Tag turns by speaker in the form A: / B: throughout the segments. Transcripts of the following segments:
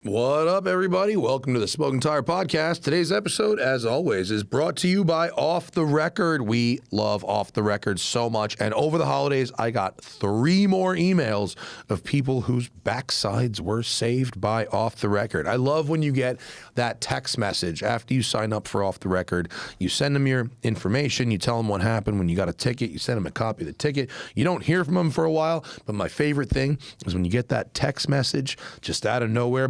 A: What up, everybody? Welcome to the Smoking Tire Podcast. Today's episode, as always, is brought to you by Off the Record. We love Off the Record so much. And over the holidays, I got 3 more emails of people whose backsides were saved by Off the Record. I love when you get that text message after you sign up for Off the Record. You send them your information. You tell them what happened when you got a ticket. You send them a copy of the ticket. You don't hear from them for a while. But my favorite thing is when you get that text message just out of nowhere.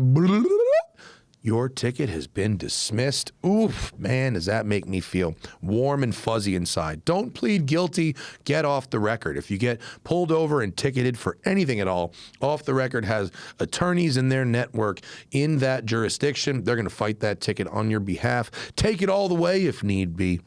A: Your ticket has been dismissed. Oof, man, does that make me feel warm and fuzzy inside. Don't plead guilty. Get Off the Record. If you get pulled over and ticketed for anything at all, Off the Record has attorneys in their network in that jurisdiction. They're going to fight that ticket on your behalf. Take it all the way if need be.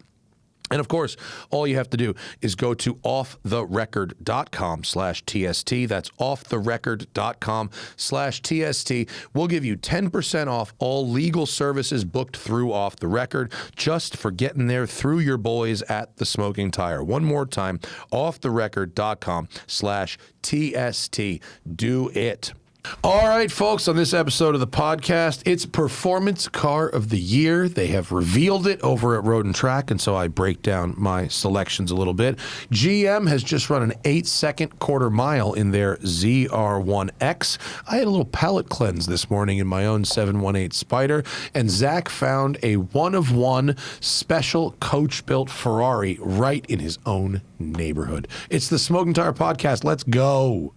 A: And of course, all you have to do is go to offtherecord.com/TST. That's offtherecord.com/TST. We'll give you 10% off all legal services booked through Off the Record just for getting there through your boys at the Smoking Tire. One more time, offtherecord.com/TST. Do it. All right, folks, on this episode of the podcast, it's Performance Car of the Year. They have revealed it over at Road and Track, and so I break down my selections a little bit. GM has just run an 8-second quarter mile in their ZR1X. I had a little palate cleanse this morning in my own 718 Spider, and Zach found a one-of-one special coach-built Ferrari right in his own neighborhood. It's the Smoking Tire Podcast. Let's go.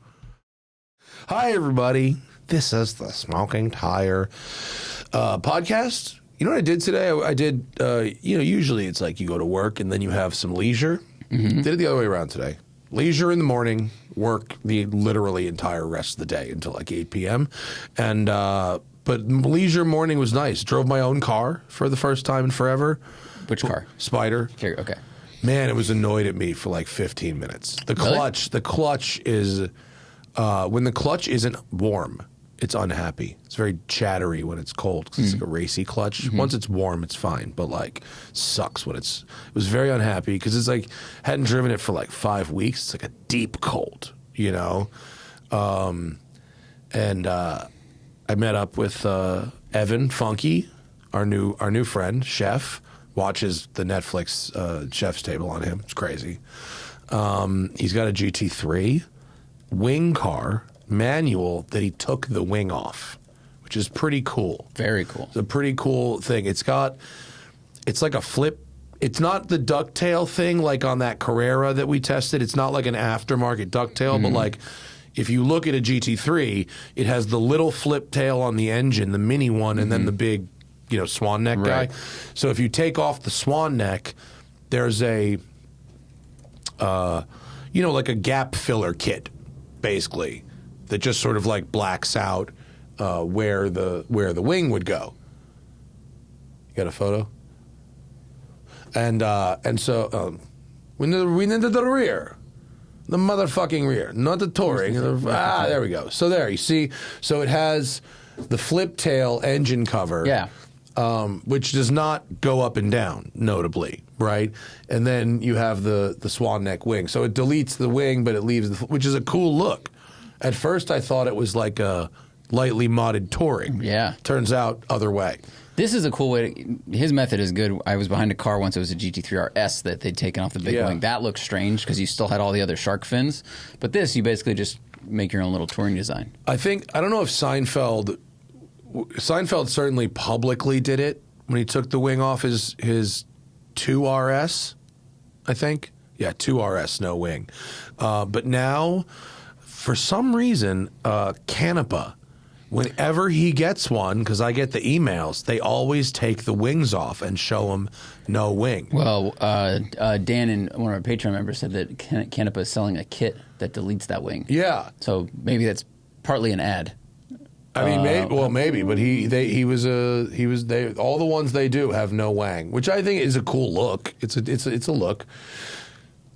A: Hi, everybody. This is the Smoking Tire podcast. You know what I did today? I did, usually it's like you go to work and then you have some leisure. Mm-hmm. Did it the other way around today. Leisure in the morning, work the literally entire rest of the day until like 8 p.m. And, but leisure morning was nice. Drove my own car for the first time in forever.
B: Which car?
A: Spider.
B: Okay.
A: Man, it was annoyed at me for like 15 minutes. The clutch is... when the clutch isn't warm, it's unhappy. It's very chattery when it's cold because it's like a racy clutch. Mm-hmm. Once it's warm, it's fine, but like sucks when it was very unhappy because it's like hadn't driven it for like 5 weeks. It's like a deep cold, you know. And I met up with Evan Funky, our new friend, chef. Watches the Netflix Chef's Table on him. It's crazy. He's got a GT3. Wing car, manual, that he took the wing off, which is pretty cool.
B: Very cool.
A: It's a pretty cool thing. It's like a flip. It's not the ducktail thing like on that Carrera that we tested. It's not like an aftermarket ducktail, but like if you look at a GT3, it has the little flip tail on the engine, the mini one, and then the big, swan neck guy. So if you take off the swan neck, there's a, like a gap filler kit, basically, that just sort of like blacks out where the wing would go. You got a photo? And so we need the rear, the motherfucking rear, not the touring. There we go. So there you see. So it has the flip tail engine cover.
B: Yeah.
A: Which does not go up and down, notably, right? And then you have the swan neck wing. So it deletes the wing, but it leaves which is a cool look. At first, I thought it was like a lightly modded touring.
B: Yeah.
A: Turns out, other way.
B: This is a cool way. His method is good. I was behind a car once. It was a GT3 RS that they'd taken off the big wing. That looked strange because you still had all the other shark fins. But this, you basically just make your own little touring design. I
A: don't know if Seinfeld certainly publicly did it when he took the wing off his 2RS, I think. Yeah, 2RS, no wing. But now, for some reason, Canepa, whenever he gets one, because I get the emails, they always take the wings off and show him no wing.
B: Well, Dan and one of our Patreon members said that Canepa is selling a kit that deletes that wing.
A: Yeah.
B: So maybe that's partly an ad.
A: I mean, maybe, but all the ones they do have no wang, which I think is a cool look. It's a look.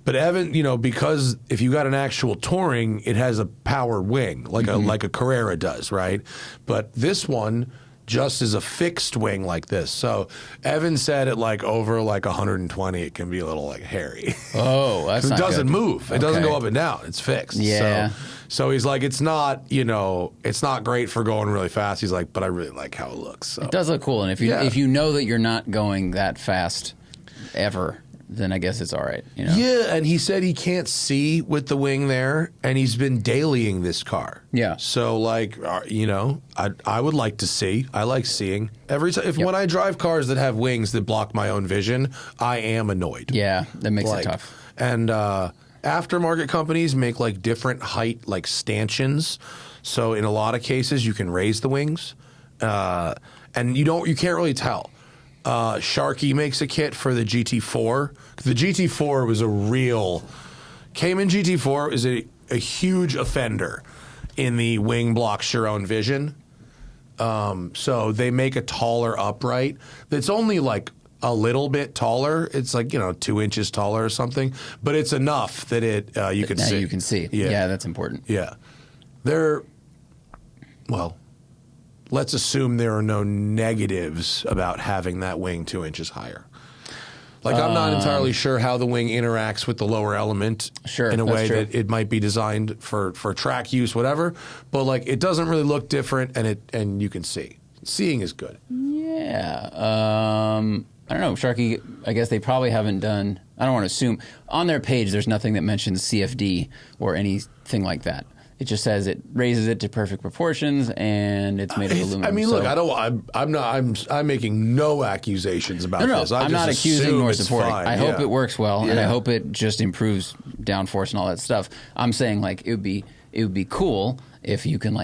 A: But Evan, because if you got an actual touring, it has a powered wing like a Carrera does, right? But this one just is a fixed wing like this. So Evan said at over 120, it can be a little hairy.
B: Oh, that's not
A: It doesn't
B: good.
A: move. It doesn't go up and down. It's fixed.
B: Yeah.
A: So he's like, it's not, it's not great for going really fast. He's like, but I really like how it looks. So.
B: It does look cool, and if you know that you're not going that fast ever, then I guess it's all right.
A: Yeah, and he said he can't see with the wing there, and he's been dailying this car.
B: Yeah.
A: So I would like to see. I like seeing every time. When I drive cars that have wings that block my own vision, I am annoyed.
B: Yeah, that makes it tough.
A: And aftermarket companies make like different height like stanchions. So in a lot of cases, you can raise the wings, and you can't really tell. Sharky makes a kit for the GT4. The GT4 was Cayman GT4 is a huge offender in the wing blocks your own vision. So they make a taller upright that's only like a little bit taller. It's like 2 inches taller or something, but it's enough that you can see.
B: You can see. Yeah, that's important.
A: Yeah, let's assume there are no negatives about having that wing 2 inches higher. Like, I'm not entirely sure how the wing interacts with the lower element in a way that it might be designed for track use, whatever. But, like, it doesn't really look different, and you can see. Seeing is good.
B: Yeah. I don't know. Sharky, I guess they probably haven't done, I don't want to assume. On their page, there's nothing that mentions CFD or anything like that. It just says it raises it to perfect proportions and it's made of aluminum.
A: I mean, look, I'm making no accusations about this.
B: I'm not accusing nor supporting.
A: Fine.
B: I hope it works well, and I hope it just improves downforce and all that stuff. I'm saying like it would be cool if you can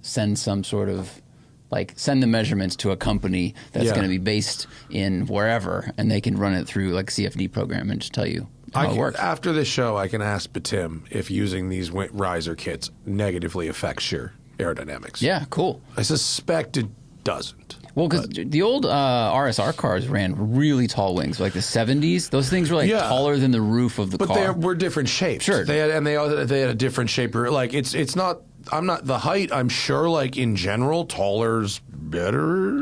B: send some sort of send the measurements to a company that's going to be based in wherever, and they can run it through like a CFD program and just tell you.
A: After this show, I can ask Batim if using these riser kits negatively affects your aerodynamics.
B: Yeah, cool.
A: I suspect it doesn't.
B: Well, because the old RSR cars ran really tall wings, like the 70s. Those things were taller than the roof of the car.
A: But they were different shapes.
B: Sure.
A: They had a different shape. Like, it's not, I'm not, the height, I'm sure, like, in general, taller's better.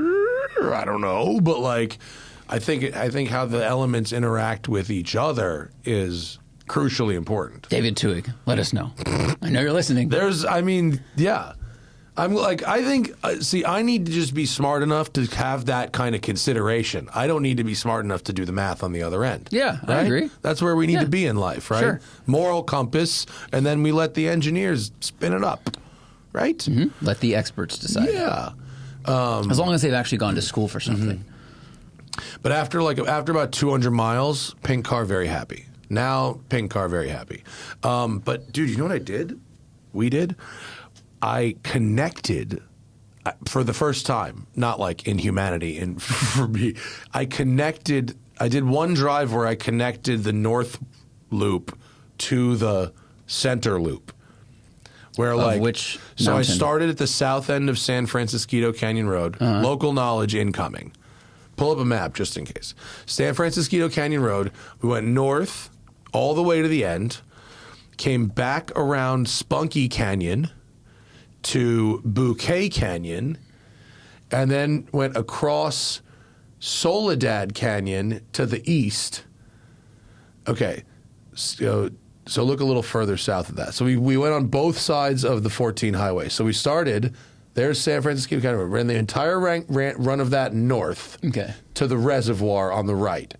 A: I don't know. But, like, I think how the elements interact with each other is crucially important.
B: David Tuig, let us know. I know you're listening.
A: I'm like, I think, I need to just be smart enough to have that kind of consideration. I don't need to be smart enough to do the math on the other end.
B: Yeah,
A: right?
B: I agree.
A: That's where we need to be in life, right?
B: Sure.
A: Moral compass, and then we let the engineers spin it up, right?
B: Mm-hmm. Let the experts decide.
A: Yeah.
B: As long as they've actually gone to school for something.
A: Mm-hmm. But after about 200 miles, pink car very happy. Now, pink car very happy. But, dude, you know what I did? We did? I connected for the first time, not like in humanity, and for me, I did one drive where I connected the north loop to the center loop. Where
B: which
A: so
B: mountain?
A: I started at the south end of San Francisco Canyon Road, local knowledge incoming. Pull up a map just in case. San Francisco Canyon Road, we went north all the way to the end, came back around Spunky Canyon to Bouquet Canyon, and then went across Soledad Canyon to the east. Okay, so look a little further south of that. So we went on both sides of the 14 highway. So we started, there's San Francisco Canyon Road, ran the entire run of that north to the reservoir on the right.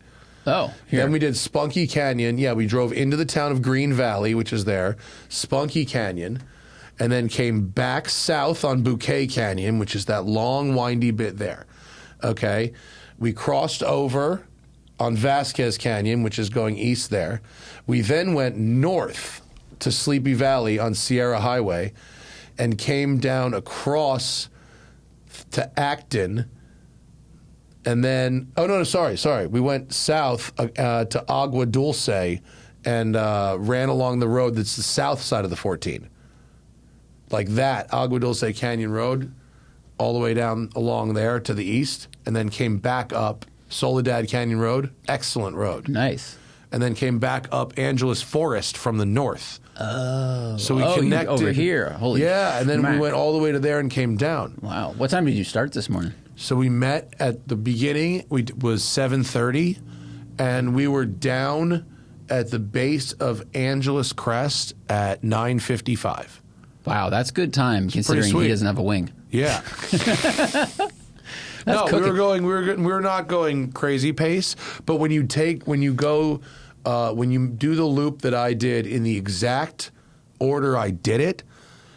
B: Oh, here.
A: Then we did Spunky Canyon. Yeah, we drove into the town of Green Valley, which is there, Spunky Canyon, and then came back south on Bouquet Canyon, which is that long, windy bit there. Okay. We crossed over on Vasquez Canyon, which is going east there. We then went north to Sleepy Valley on Sierra Highway and came down across to Acton. And then, sorry. We went south to Agua Dulce and ran along the road that's the south side of the 14. Like that, Agua Dulce Canyon Road, all the way down along there to the east, and then came back up Soledad Canyon Road, excellent road.
B: Nice.
A: And then came back up Angeles Forest from the north.
B: Oh.
A: So we connected.
B: Over here. Holy
A: and then we went all the way to there and came down.
B: Wow. What time did you start this morning?
A: So we met at the beginning, was 7:30, and we were down at the base of Angeles Crest at 9:55.
B: Wow, that's good time considering he doesn't have a wing.
A: Yeah. No, we were not going crazy pace, but when you do the loop that I did in the exact order I did it,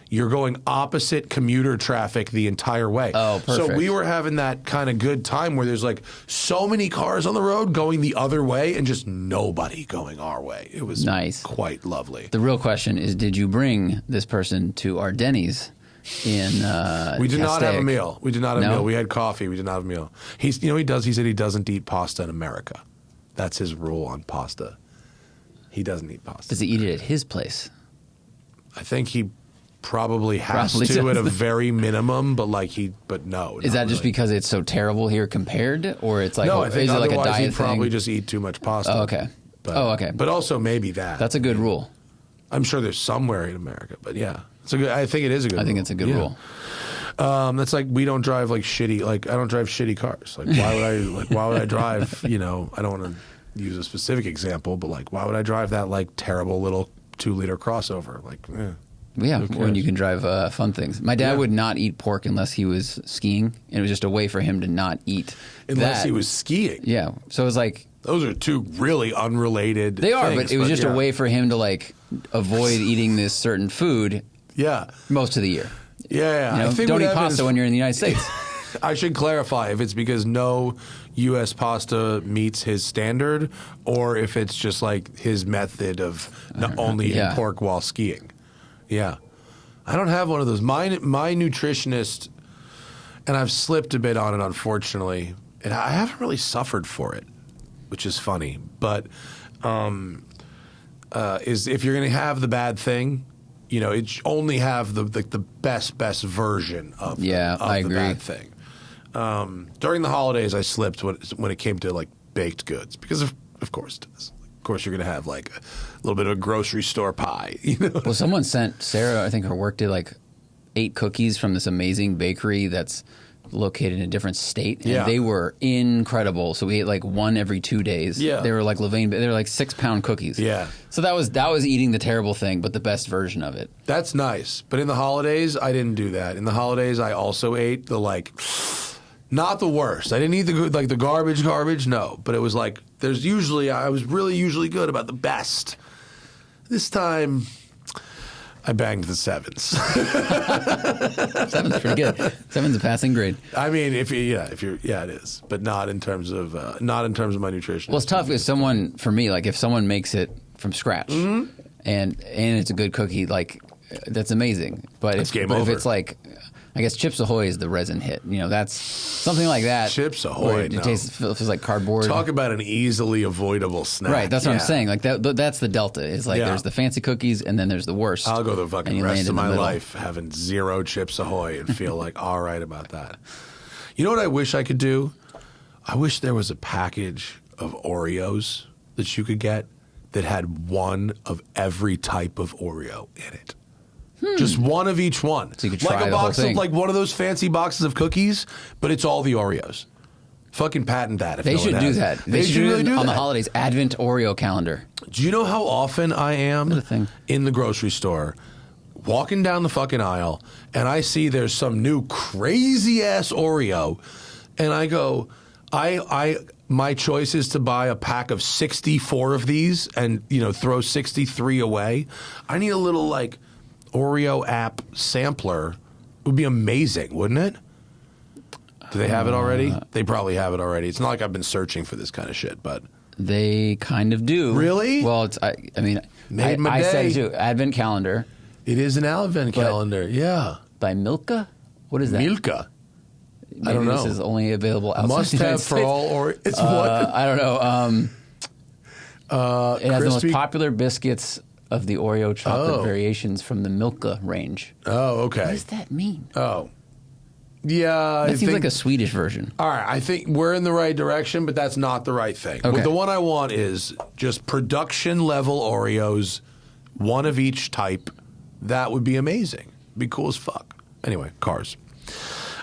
A: you're going opposite commuter traffic the entire way.
B: Oh, perfect.
A: So we were having that kind of good time where there's like so many cars on the road going the other way and just nobody going our way. It was
B: nice.
A: Quite lovely.
B: The real question is, did you bring this person to our Denny's in
A: We did not have a meal. We did not have a
B: No?
A: meal. We had coffee. We did not have a meal. He said he doesn't eat pasta in America. That's his rule on pasta. He doesn't eat pasta.
B: Does he eat it at his place?
A: I think he probably has to at a very minimum, but no.
B: Is that just because it's so terrible here compared, or it's like
A: no? I think
B: is it like a
A: otherwise
B: diet
A: he'd probably
B: thing?
A: just eat too much pasta.
B: Oh, okay.
A: But, But also maybe that.
B: That's a good rule.
A: I'm sure there's somewhere in America, but yeah, I think it is a good.
B: I think it's a good rule.
A: That's like we don't drive like shitty. Like I don't drive shitty cars. Like why would I drive? I don't want to use a specific example, but like why would I drive that like terrible little 2-liter crossover? Like.
B: Yeah, when you can drive fun things. My dad would not eat pork unless he was skiing, and it was just a way for him to not eat
A: unless he was skiing.
B: Yeah, so it was like
A: those are two really unrelated.
B: They are,
A: things,
B: but it was just a way for him to like avoid eating this certain food.
A: Yeah,
B: most of the year.
A: Yeah,
B: I think don't eat pasta when you're in the United States.
A: I should clarify if it's because no U.S. pasta meets his standard, or if it's just like his method of not only eating pork while skiing. Yeah. I don't have one of those. My nutritionist, and I've slipped a bit on it, unfortunately, and I haven't really suffered for it, which is funny. But is if you're going to have the bad thing, it only have the best version of the bad thing. During the holidays, I slipped when it came to like baked goods because of course it does. Of course, you're going to have like a little bit of a grocery store pie.
B: Well, someone sent Sarah, I think her work did like 8 cookies from this amazing bakery that's located in a different state. And they were incredible. So we ate like one every 2 days. Yeah. They were like Levain, they were like 6-pound cookies. Yeah. So that was eating the terrible thing, but the best version of it.
A: That's nice. But in the holidays, I didn't do that. In the holidays, I also ate the like... Not the worst. I didn't eat the garbage, no. But it was like, I was really usually good about the best. This time, I banged the 7s.
B: 7's pretty good. 7's a passing grade.
A: I mean, it is. But not in terms of my nutrition.
B: Well, it's tough if someone makes it from scratch and it's a good cookie, like, that's amazing. But if it's like... I guess Chips Ahoy is the resin hit. That's something like that.
A: Chips Ahoy,
B: it feels like cardboard.
A: Talk about an easily avoidable snack.
B: Right, that's what I'm saying. Like that's the delta. It's like there's the fancy cookies and then there's the worst.
A: I'll go the fucking rest of my life having 0 Chips Ahoy and feel like all right about that. You know what I wish I could do? I wish there was a package of Oreos that you could get that had one of every type of Oreo in it. Just one of each one.
B: So you could try
A: like a
B: the
A: box
B: whole thing.
A: of like one of those fancy boxes of cookies, but it's all the Oreos. Fucking patent that. If
B: they
A: no
B: should
A: one
B: do
A: has
B: that.
A: They should really do
B: on
A: that.
B: the holidays. Advent Oreo calendar.
A: Do you know how often I am in the grocery store, walking down the fucking aisle, and I see there's some new crazy ass Oreo, and I go, my choice is to buy a pack of 64 of these and throw 63 away. I need a little like Oreo app sampler. Would be amazing, wouldn't it? Do they have it already? They probably have it already. It's not like I've been searching for this kind of shit, but
B: they kind of do.
A: Really?
B: Well, I said it too. Advent calendar.
A: It is an Advent calendar. Yeah.
B: By Milka. What is that?
A: Milka.
B: Maybe
A: I don't know.
B: This is only available outside
A: Must
B: the United
A: have for
B: States.
A: all or it's what?
B: I don't know. It has the most
A: crispy-
B: popular biscuits of the Oreo chocolate variations from the Milka range.
A: Oh, okay.
B: What does that mean?
A: Oh. Yeah,
B: That seems like a Swedish version.
A: All right, I think we're in the right direction, but that's not the right thing.
B: Okay.
A: The one I want is just production level Oreos, one of each type. That would be amazing. Be cool as fuck. Anyway, cars.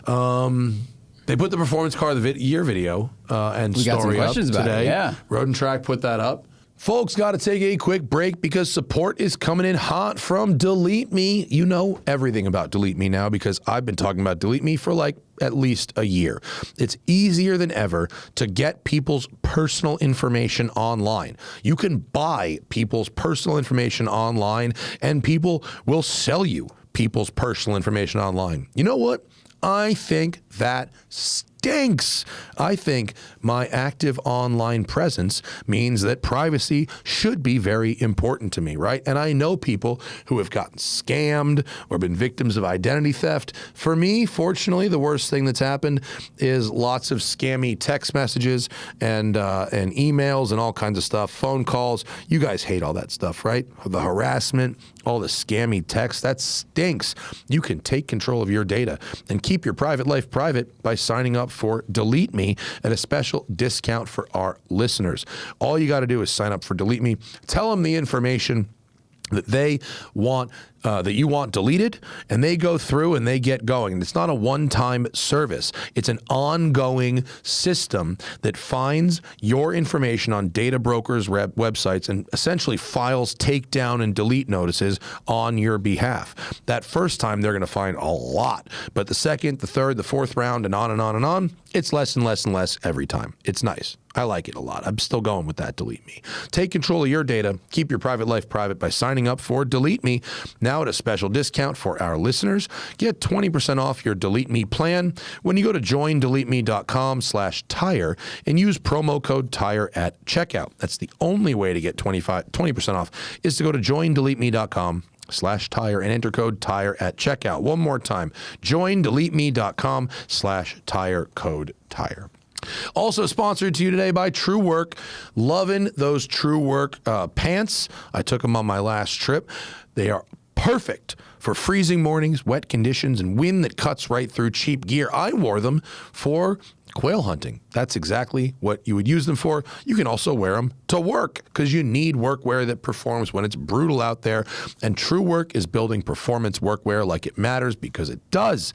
A: They put the performance car of the year video and
B: We got some
A: story up
B: questions about it,
A: today.
B: yeah.
A: Road and Track put that up. Folks, got to take a quick break because support is coming in hot from DeleteMe. You know everything about DeleteMe now because I've been talking about DeleteMe for like at least a year. It's easier than ever to get people's personal information online. You can buy people's personal information online and people will sell you people's personal information online. You know what? I think that stinks. I think my active online presence means that privacy should be very important to me, right? And I know people who have gotten scammed or been victims of identity theft. For me, fortunately, the worst thing that's happened is lots of scammy text messages and emails and all kinds of stuff, phone calls. You guys hate all that stuff, right? The harassment, all the scammy text, that stinks. You can take control of your data and keep your private life private by signing up for DeleteMe at a special discount for our listeners. All you got to do is sign up for DeleteMe, tell them the information that they want, that you want deleted, and they go through and they get going. And it's not a one-time service. It's an ongoing system that finds your information on data brokers' websites and essentially files takedown and delete notices on your behalf. That first time, they're going to find a lot. But the second, the third, the fourth round, and on and on and on, it's less and less and less every time. It's nice. I like it a lot. I'm still going with that DeleteMe. Take control of your data. Keep your private life private by signing up for DeleteMe. Now at a special discount for our listeners. Get 20% off your DeleteMe plan when you go to joindeleteme.com/tire and use promo code TIRE at checkout. That's the only way to get 20% off is to go to joindeleteme.com/tire and enter code TIRE at checkout. One more time, joindeleteme.com/tire, code TIRE. Also sponsored to you today by Truewerk. Loving those Truewerk pants. I took them on my last trip. They are perfect for freezing mornings, wet conditions, and wind that cuts right through cheap gear. I wore them for quail hunting. That's exactly what you would use them for. You can also wear them to work because you need workwear that performs when it's brutal out there. And Truewerk is building performance workwear like it matters because it does.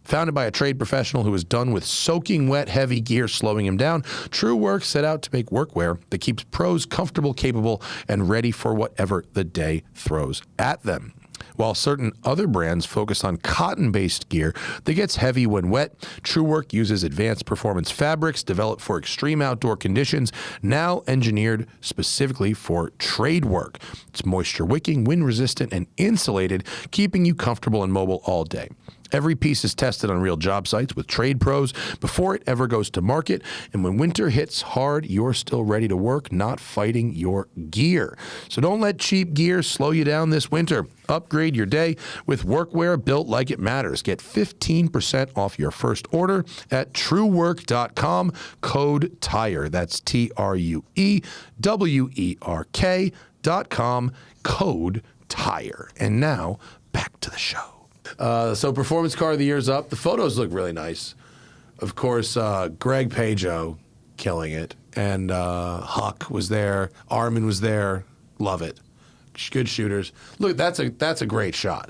A: Founded by a trade professional who is done with soaking wet, heavy gear slowing him down, Truewerk set out to make workwear that keeps pros comfortable, capable, and ready for whatever the day throws at them. While certain other brands focus on cotton-based gear that gets heavy when wet, Truewerk uses advanced performance fabrics developed for extreme outdoor conditions, now engineered specifically for trade work. It's moisture-wicking, wind-resistant, and insulated, keeping you comfortable and mobile all day. Every piece is tested on real job sites with trade pros before it ever goes to market. And when winter hits hard, you're still ready to work, not fighting your gear. So don't let cheap gear slow you down this winter. Upgrade your day with workwear built like it matters. Get 15% off your first order at truewerk.com, code TIRE. That's TRUEWERK.com, code TIRE. And now, back to the show. So Performance Car of the Year's up. The photos look really nice. Of course, Greg Peugeot killing it. And Huck was there. Armin was there. Love it. Good shooters. Look, that's a great shot.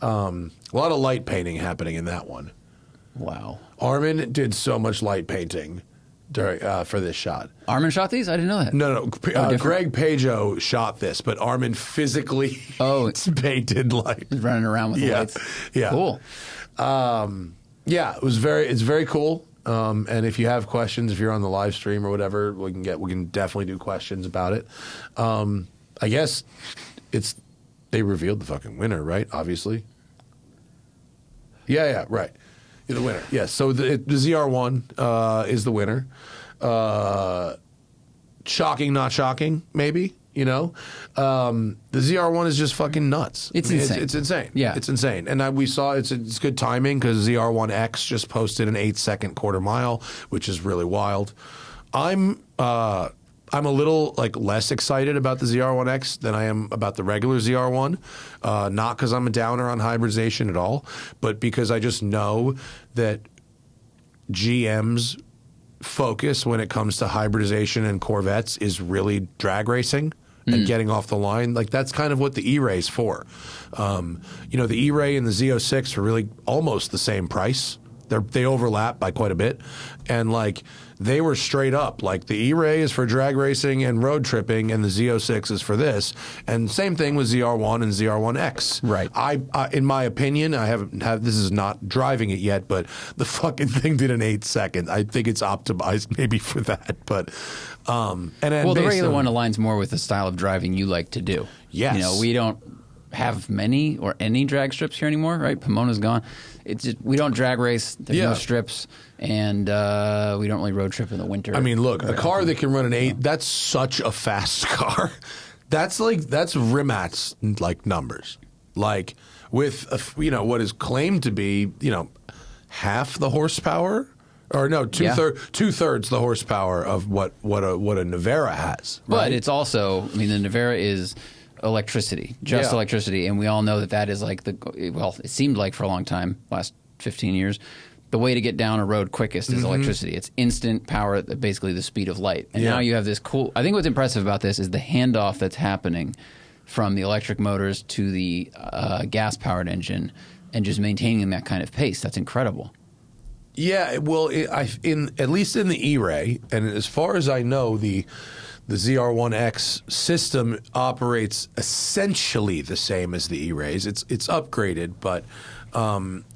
A: A lot of light painting happening in that one.
B: Wow.
A: Armin did so much light painting for this shot.
B: Armin shot these? I didn't know that.
A: No. Greg Peugeot shot this, but Armin physically painted light.
B: He's running around with the lights.
A: Yeah.
B: Cool.
A: It's very cool. And if you have questions, if you're on the live stream or whatever, we can definitely do questions about it. I guess they revealed the fucking winner, right? Obviously. Yeah, right. The winner. Yes. So the ZR1 is the winner. Shocking, not shocking, maybe. You know, the ZR1 is just fucking nuts.
B: It's insane.
A: It's insane.
B: Yeah,
A: it's insane. And we saw it's good timing because ZR1X just posted an 8-second quarter mile, which is really wild. I'm a little less excited about the ZR1X than I am about the regular ZR1. Not because I'm a downer on hybridization at all, but because I just know that GM's focus when it comes to hybridization and Corvettes is really drag racing and getting off the line. That's kind of what the E-Ray's for. The E-Ray and the Z06 are really almost the same price. They overlap by quite a bit, and like they were straight up like the E-Ray is for drag racing and road tripping, and the Z06 is for this, and same thing with ZR1 and ZR1X.
B: Right.
A: I in my opinion, I haven't have this is not driving it yet, but the fucking thing did an 8 second. I think it's optimized maybe for that, but and then
B: well, the regular one aligns more with the style of driving you like to do.
A: Yes.
B: You know, we don't have many or any drag strips here anymore, right? Pomona's gone. It's just, we don't drag race. There's no strips, and we don't really road trip in the winter.
A: I mean, look, a car that can run an 8, that's such a fast car. That's Rimatt's like numbers. Like with what is claimed to be, half the horsepower, or no, two-thirds the horsepower of what a Navara has. Right?
B: But it's also, I mean, the Navara is electricity, electricity, and we all know that is like it seemed like for a long time, last 15 years, the way to get down a road quickest is electricity. It's instant power at basically the speed of light. And now you have this cool, I think what's impressive about this is the handoff that's happening from the electric motors to the gas-powered engine and just maintaining that kind of pace. That's incredible.
A: Yeah, well, at least in the E-Ray, and as far as I know, the ZR1X system operates essentially the same as the E-Rays. It's upgraded, but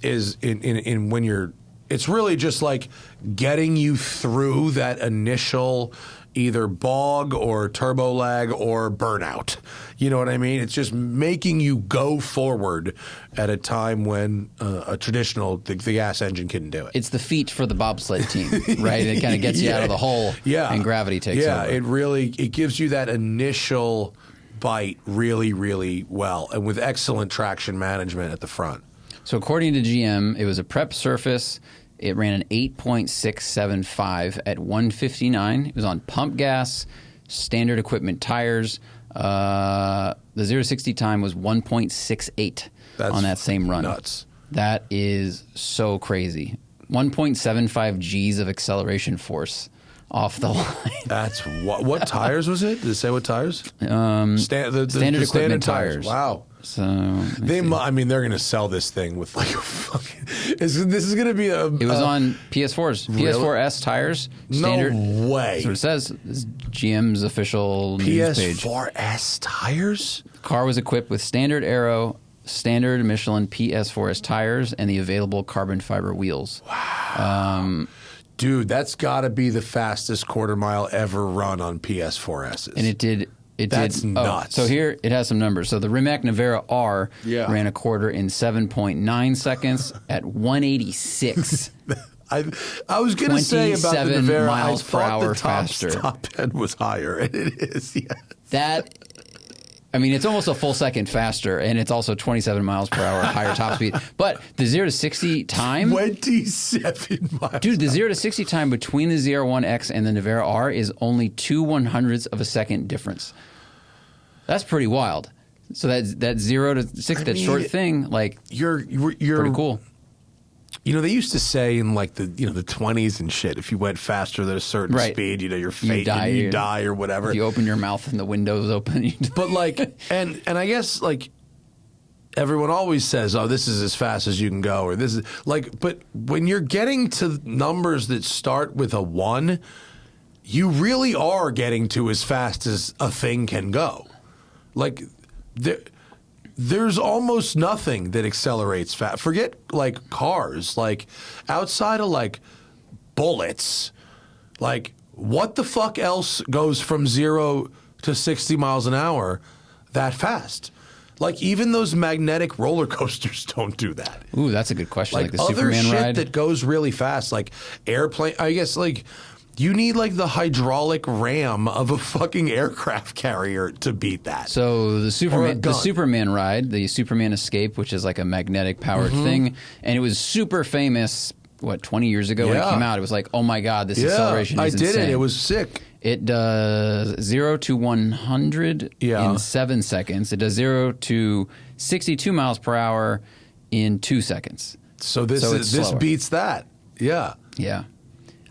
A: is in when you're, it's really just like getting you through that initial either bog or turbo lag or burnout. You know what I mean? It's just making you go forward at a time when a traditional the gas engine couldn't do it.
B: It's the feat for the bobsled team, right? It kind of gets you out of the hole, and gravity takes over. It
A: gives you that initial bite really, really well, and with excellent traction management at the front.
B: So according to GM, it was a prep surface. It ran an 8.675 at 159. It was on pump gas, standard equipment tires. The 0-60 time was 1.68 on that same run.
A: Nuts.
B: That is so crazy. 1.75 Gs of acceleration force off the line.
A: That's what tires was it? Did it say what tires?
B: Standard equipment tires.
A: Wow.
B: So
A: they're going to sell this thing with like a fucking. This is going to be a.
B: It was on PS4s,
A: really?
B: PS4S tires. Standard.
A: No way.
B: That's what it says. This is GM's official news page.
A: PS4S tires.
B: The car was equipped with standard aero, standard Michelin PS4S tires, and the available carbon fiber wheels.
A: Wow. Dude, that's got to be the fastest quarter mile ever run on PS4Ss.
B: And it did.
A: That's nuts.
B: So here it has some numbers. So the Rimac Navara R ran a quarter in 7.9 seconds at 186.
A: I was going to say about the Navara,
B: miles per hour faster.
A: Top end was higher, and it is. Yes.
B: It's almost a full second faster, and it's also 27 miles per hour higher top speed. But the 0-60 time...
A: 27 miles.
B: Dude, the 0-60 time between the ZR1X and the Navara R is only 2/100ths of a second difference. That's pretty wild. So that 0-60, that short thing, like, you're pretty cool.
A: They used to say in like the the 20s and shit, if you went faster than a certain speed, you're fate, you die or whatever.
B: If you open your mouth and the window's open,
A: but like, and I guess like everyone always says, oh, this is as fast as you can go, or this is like, but when you're getting to numbers that start with a 1, you really are getting to as fast as a thing can go. Like there's almost nothing that accelerates fast. Forget like cars, like outside of like bullets, like what the fuck else goes from 0 to 60 miles an hour that fast? Like even those magnetic roller coasters don't do that.
B: Ooh, that's a good question. Like the
A: other
B: Superman
A: shit
B: ride
A: that goes really fast, like airplane. I guess like you need like the hydraulic ram of a fucking aircraft carrier to beat that.
B: So the Superman ride, the Superman Escape, which is like a magnetic powered thing, and it was super famous. 20 years ago when it came out, it was like, oh my god, this acceleration is insane.
A: I did it. It was sick.
B: It does 0 to 100 in 7 seconds. It does 0 to 62 miles per hour in 2 seconds.
A: So this beats that. Yeah.
B: Yeah.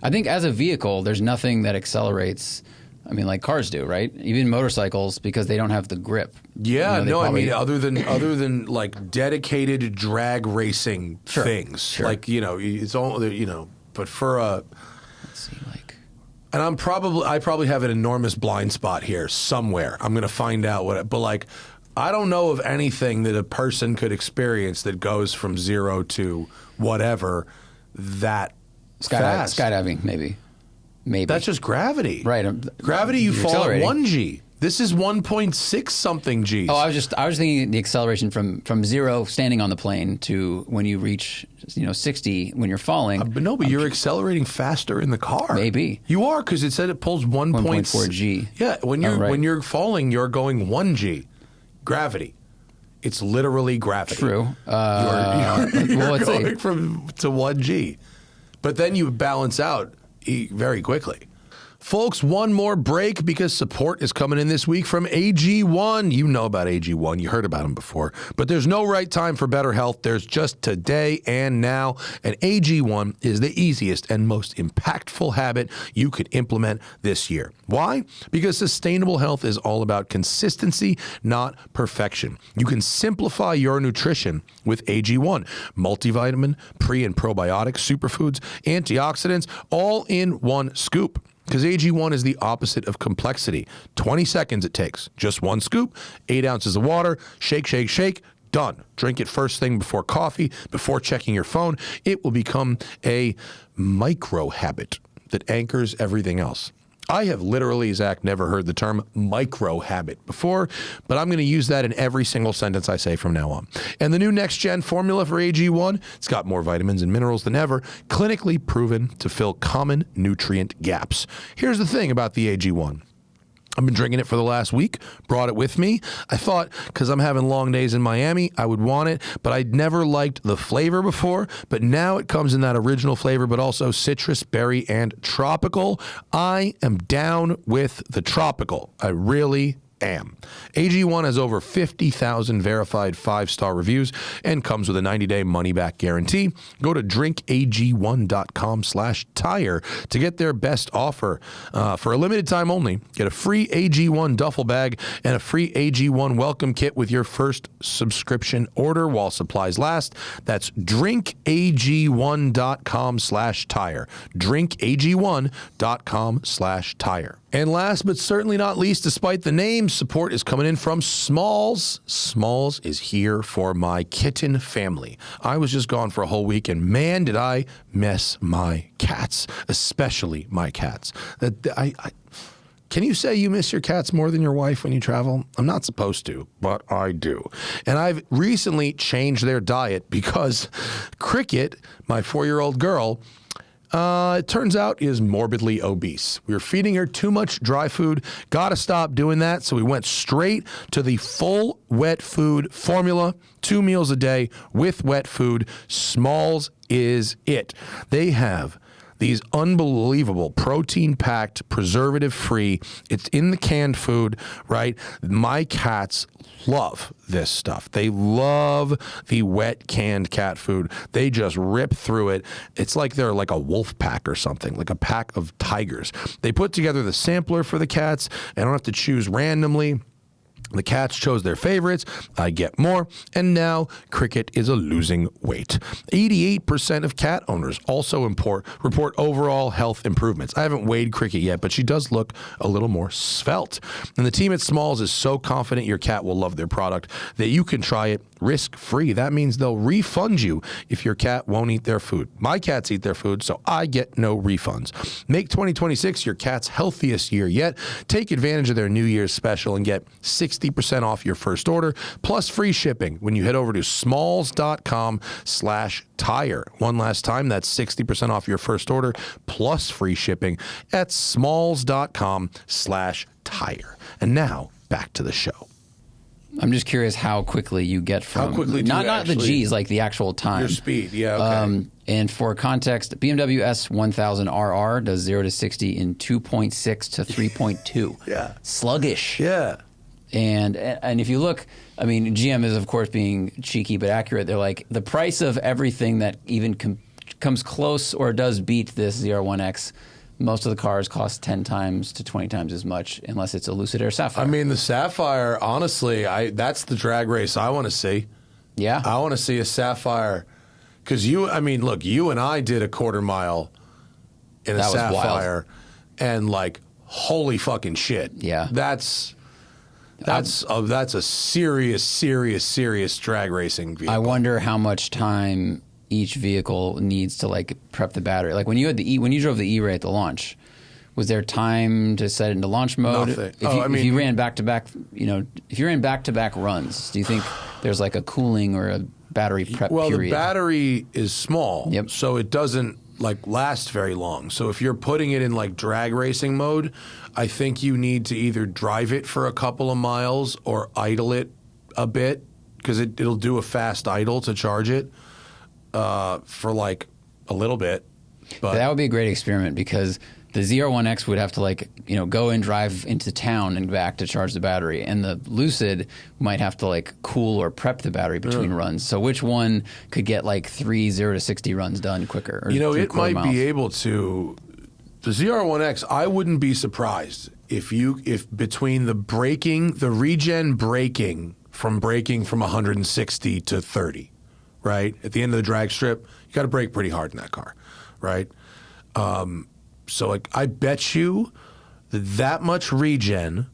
B: I think as a vehicle, there's nothing that accelerates I mean, like cars do, right? Even motorcycles, because they don't have the grip.
A: Yeah,
B: you know,
A: I mean, other than like dedicated drag racing things, like it's all But for
B: let's see, like,
A: and I probably have an enormous blind spot here somewhere. I'm gonna find out but like, I don't know of anything that a person could experience that goes from 0 to whatever that fast.
B: Skydiving, maybe.
A: That's just gravity,
B: right?
A: Gravity, you fall at 1 G. This is 1.6 something G's.
B: Oh, I was thinking the acceleration from 0 standing on the plane to when you reach 60 when you're falling.
A: But you're accelerating faster in the car.
B: Maybe
A: you are, because it said it pulls 1.4
B: G.
A: Yeah, when you're falling, you're going 1 G. Gravity. It's literally gravity.
B: True.
A: You're going to 1 G, but then you balance out very quickly. Folks, one more break because support is coming in this week from AG1. You know about AG1. You heard about them before. But there's no right time for better health. There's just today and now. And AG1 is the easiest and most impactful habit you could implement this year. Why? Because sustainable health is all about consistency, not perfection. You can simplify your nutrition with AG1. Multivitamin, pre- and probiotics, superfoods, antioxidants, all in one scoop. Because AG1 is the opposite of complexity. 20 seconds it takes. Just 1 scoop, 8 ounces of water, shake, shake, shake, done. Drink it first thing before coffee, before checking your phone. It will become a micro habit that anchors everything else. I have literally, Zach, never heard the term micro habit before, but I'm going to use that in every single sentence I say from now on. And the new next-gen formula for AG1, it's got more vitamins and minerals than ever, clinically proven to fill common nutrient gaps. Here's the thing about the AG1. I've been drinking it for the last week, brought it with me. I thought, because I'm having long days in Miami, I would want it, but I'd never liked the flavor before. But now it comes in that original flavor, but also citrus, berry, and tropical. I am down with the tropical. I really am. AG1 has over 50,000 verified 5-star reviews and comes with a 90-day money-back guarantee. Go to drinkag1.com/tire to get their best offer. For a limited time only, get a free AG1 duffel bag and a free AG1 welcome kit with your first subscription order while supplies last. That's drinkag1.com/tire. drinkag1.com/tire. And last but certainly not least, despite the name, support is coming in from Smalls. Smalls is here for my kitten family. I was just gone for a whole week, and man, did I miss my cats, especially my cats. Can you say you miss your cats more than your wife when you travel? I'm not supposed to, but I do. And I've recently changed their diet because Cricket, my 4-year-old girl, it turns out is morbidly obese. We were feeding her too much dry food. Got to stop doing that. So we went straight to the full wet food formula, 2 meals a day with wet food. Smalls is it. They have these unbelievable protein-packed, preservative-free. It's in the canned food, right? My cats love this stuff. They love the wet canned cat food. They just rip through it. It's like they're like a wolf pack or something, like a pack of tigers. They put together the sampler for the cats. I don't have to choose randomly. The cats chose their favorites. I get more. And now Cricket is losing weight. 88% of cat owners also report overall health improvements. I haven't weighed Cricket yet, but she does look a little more svelte. And the team at Smalls is so confident your cat will love their product that you can try it risk-free. That means they'll refund you if your cat won't eat their food. My cats eat their food, so I get no refunds. Make 2026 your cat's healthiest year yet. Take advantage of their New Year's special and get 60% off your first order, plus free shipping when you head over to smalls.com/tire. One last time, that's 60% off your first order, plus free shipping at smalls.com/tire. And now, back to the show.
B: I'm just curious how quickly you get from...
A: How quickly do
B: not
A: you
B: not the
A: actually-
B: G's, like the actual time.
A: Your speed, yeah, okay.
B: And for context, BMW S1000RR does 0 to 60 in 2.6 to 3.2.
A: Yeah.
B: Sluggish.
A: Yeah.
B: And if you look, I mean, GM is, of course, being cheeky but accurate. They're like, the price of everything that even comes close or does beat this ZR1X most of the cars cost 10 times to 20 times as much unless it's a Lucid Air Sapphire.
A: I mean, the Sapphire, honestly, that's the drag race I want to see.
B: Yeah.
A: I want to see a Sapphire. Because look, you and I did a quarter mile in a Sapphire. And, like, holy fucking shit.
B: Yeah.
A: That's a serious drag racing vehicle.
B: I wonder how much time each vehicle needs to like prep the battery. Like when you drove the E-Ray at the launch, was there time to set it into launch mode?
A: Nothing.
B: If you ran back to back, if you ran back to back runs, do you think there's like a cooling or a battery prep period?
A: Well, the battery is small,
B: Yep.
A: so it doesn't like last very long. So if you're putting it in like drag racing mode, I think you need to either drive it for a couple of miles or idle it a bit, because it'll do a fast idle to charge it for like a little bit. But
B: that would be a great experiment, because the ZR1X would have to go and drive into town and back to charge the battery, and the Lucid might have to like cool or prep the battery between runs. So which one could get like 3 0 to 60 runs done quicker? Or
A: it might be able to. The ZR1X, I wouldn't be surprised if between the regen braking from 160 to 30, right? At the end of the drag strip, you got to brake pretty hard in that car, right? So like I bet you that much regen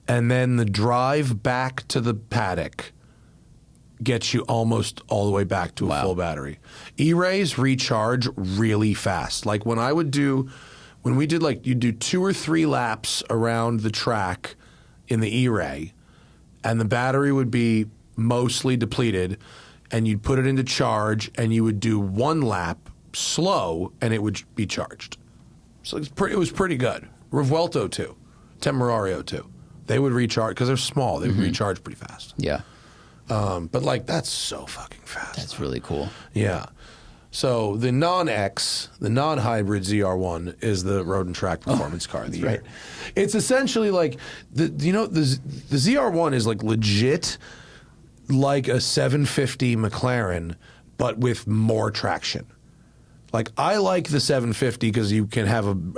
A: and then the drive back to the paddock gets you almost all the way back to a full battery. E-Rays recharge really fast. Like when we did like, you do 2 or 3 laps around the track in the E-Ray, and the battery would be mostly depleted, and you'd put it into charge, and you would do 1 lap slow, and it would be charged. So it was pretty good. Revuelto too, Temerario too. They would recharge because they're small. They would recharge pretty fast.
B: Yeah.
A: But like that's so fucking fast.
B: That's really cool.
A: Yeah. So the non-X, the non-hybrid ZR1 is the road and track performance car of the year. Right. It's essentially like the ZR1 is like legit like a 750 McLaren, but with more traction. Like I like the 750 because you can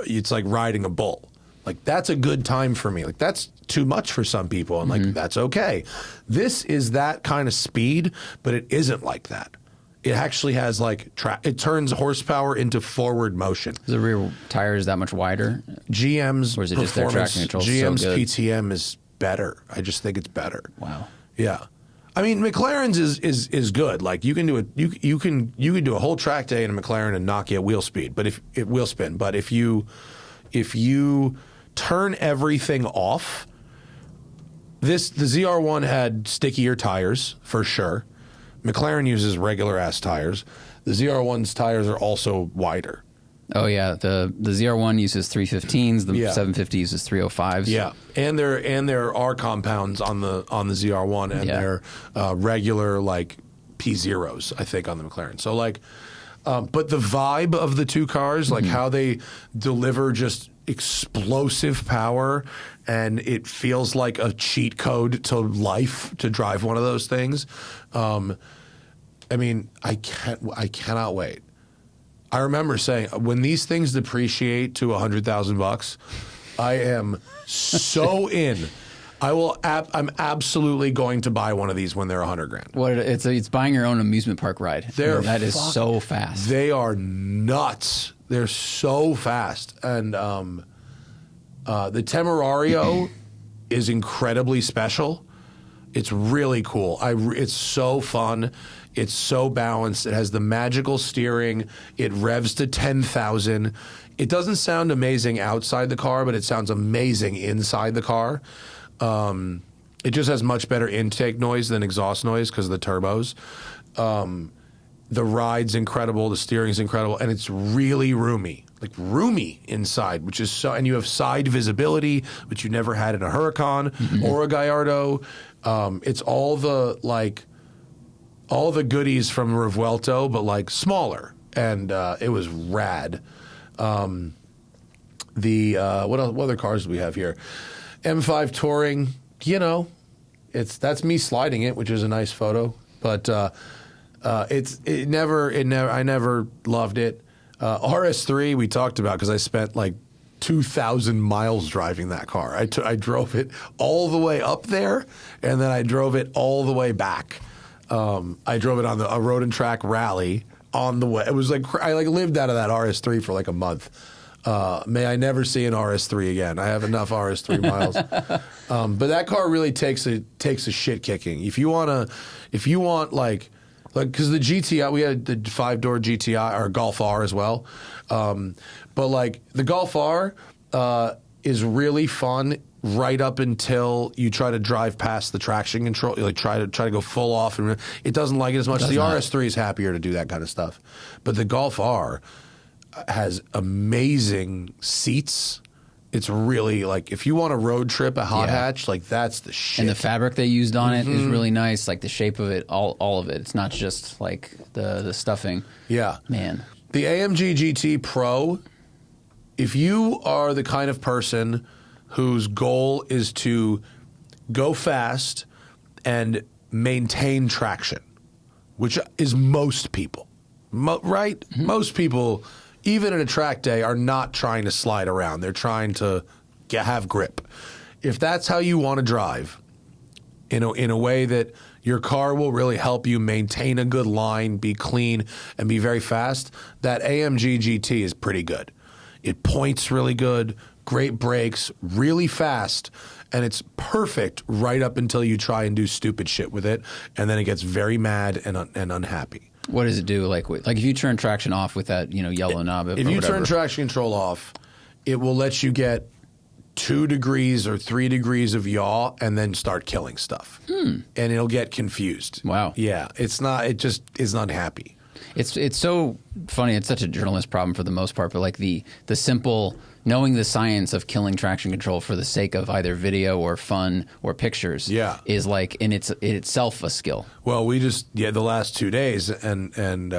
A: it's like riding a bull. Like that's a good time for me. Like that's too much for some people, and like that's okay. This is that kind of speed, but it isn't like that. It actually has like it turns horsepower into forward motion.
B: Is the rear tires that much wider?
A: GM's
B: or is it just their traction control?
A: GM's so PTM is better. I just think it's better.
B: Wow.
A: Yeah. I mean, McLaren's is good. Like you can do you can do a whole track day in a McLaren and knock you at wheel speed, but if you turn everything off, the ZR1 had stickier tires for sure. McLaren uses regular ass tires. The ZR1's tires are also wider.
B: Oh yeah, the ZR1 uses 315s. The 750 uses 305s.
A: Yeah, and there are compounds on the ZR1 and they're regular like P0s, I think, on the McLaren. So like, but the vibe of the two cars, like how they deliver just explosive power, and it feels like a cheat code to life to drive one of those things. I mean, I cannot wait. I remember saying when these things depreciate to $100,000, I am so in. I'm absolutely going to buy one of these when they're $100,000.
B: What it's buying your own amusement park ride. That is so fast.
A: They are nuts. They're so fast, and the Temerario is incredibly special. It's really cool. It's so fun. It's so balanced. It has the magical steering. It revs to 10,000. It doesn't sound amazing outside the car, but it sounds amazing inside the car. It just has much better intake noise than exhaust noise because of the turbos. The ride's incredible. The steering's incredible. And it's really roomy. Like roomy inside, which is so... And you have side visibility, which you never had in a Huracan or a Gallardo. It's all the goodies from Revuelto, but like smaller, and it was rad. What other cars do we have here? M5 Touring. That's me sliding it, which is a nice photo, but I never loved it. RS3 we talked about because I spent like 2,000 miles driving that car. I drove it all the way up there, and then I drove it all the way back. I drove it on a road and track rally on the way. It was like I lived out of that RS3 for like a month. May I never see an RS3 again. I have enough RS3 miles. But that car really takes a shit kicking. If you want like because the GTI, we had the 5-door GTI or Golf R as well. But like the Golf R is really fun right up until you try to drive past the traction control. You like try to go full off, and it doesn't like it as much. The RS3 is happier to do that kind of stuff, but the Golf R has amazing seats. It's really like if you want a road trip, a hot hatch, like that's the shit.
B: And the fabric they used on it is really nice. Like the shape of it, all of it. It's not just like the stuffing.
A: Yeah,
B: man.
A: The AMG GT Pro. If you are the kind of person whose goal is to go fast and maintain traction, which is most people, right? Mm-hmm. Most people, even in a track day, are not trying to slide around. They're trying to have grip. If that's how you want to drive, in a way that your car will really help you maintain a good line, be clean, and be very fast, that AMG GT is pretty good. It points really good, great brakes, really fast, and it's perfect right up until you try and do stupid shit with it, and then it gets very mad and unhappy.
B: What does it do? Like if you turn traction off with that yellow knob,
A: if you turn traction control off, it will let you get 2 degrees or 3 degrees of yaw and then start killing stuff, and it'll get confused.
B: Wow.
A: Yeah, it's not. It just is unhappy.
B: It's so funny. It's such a journalist problem for the most part, but like the simple knowing the science of killing traction control for the sake of either video or fun or pictures is like in itself a skill.
A: Well, we just the last 2 days, and we don't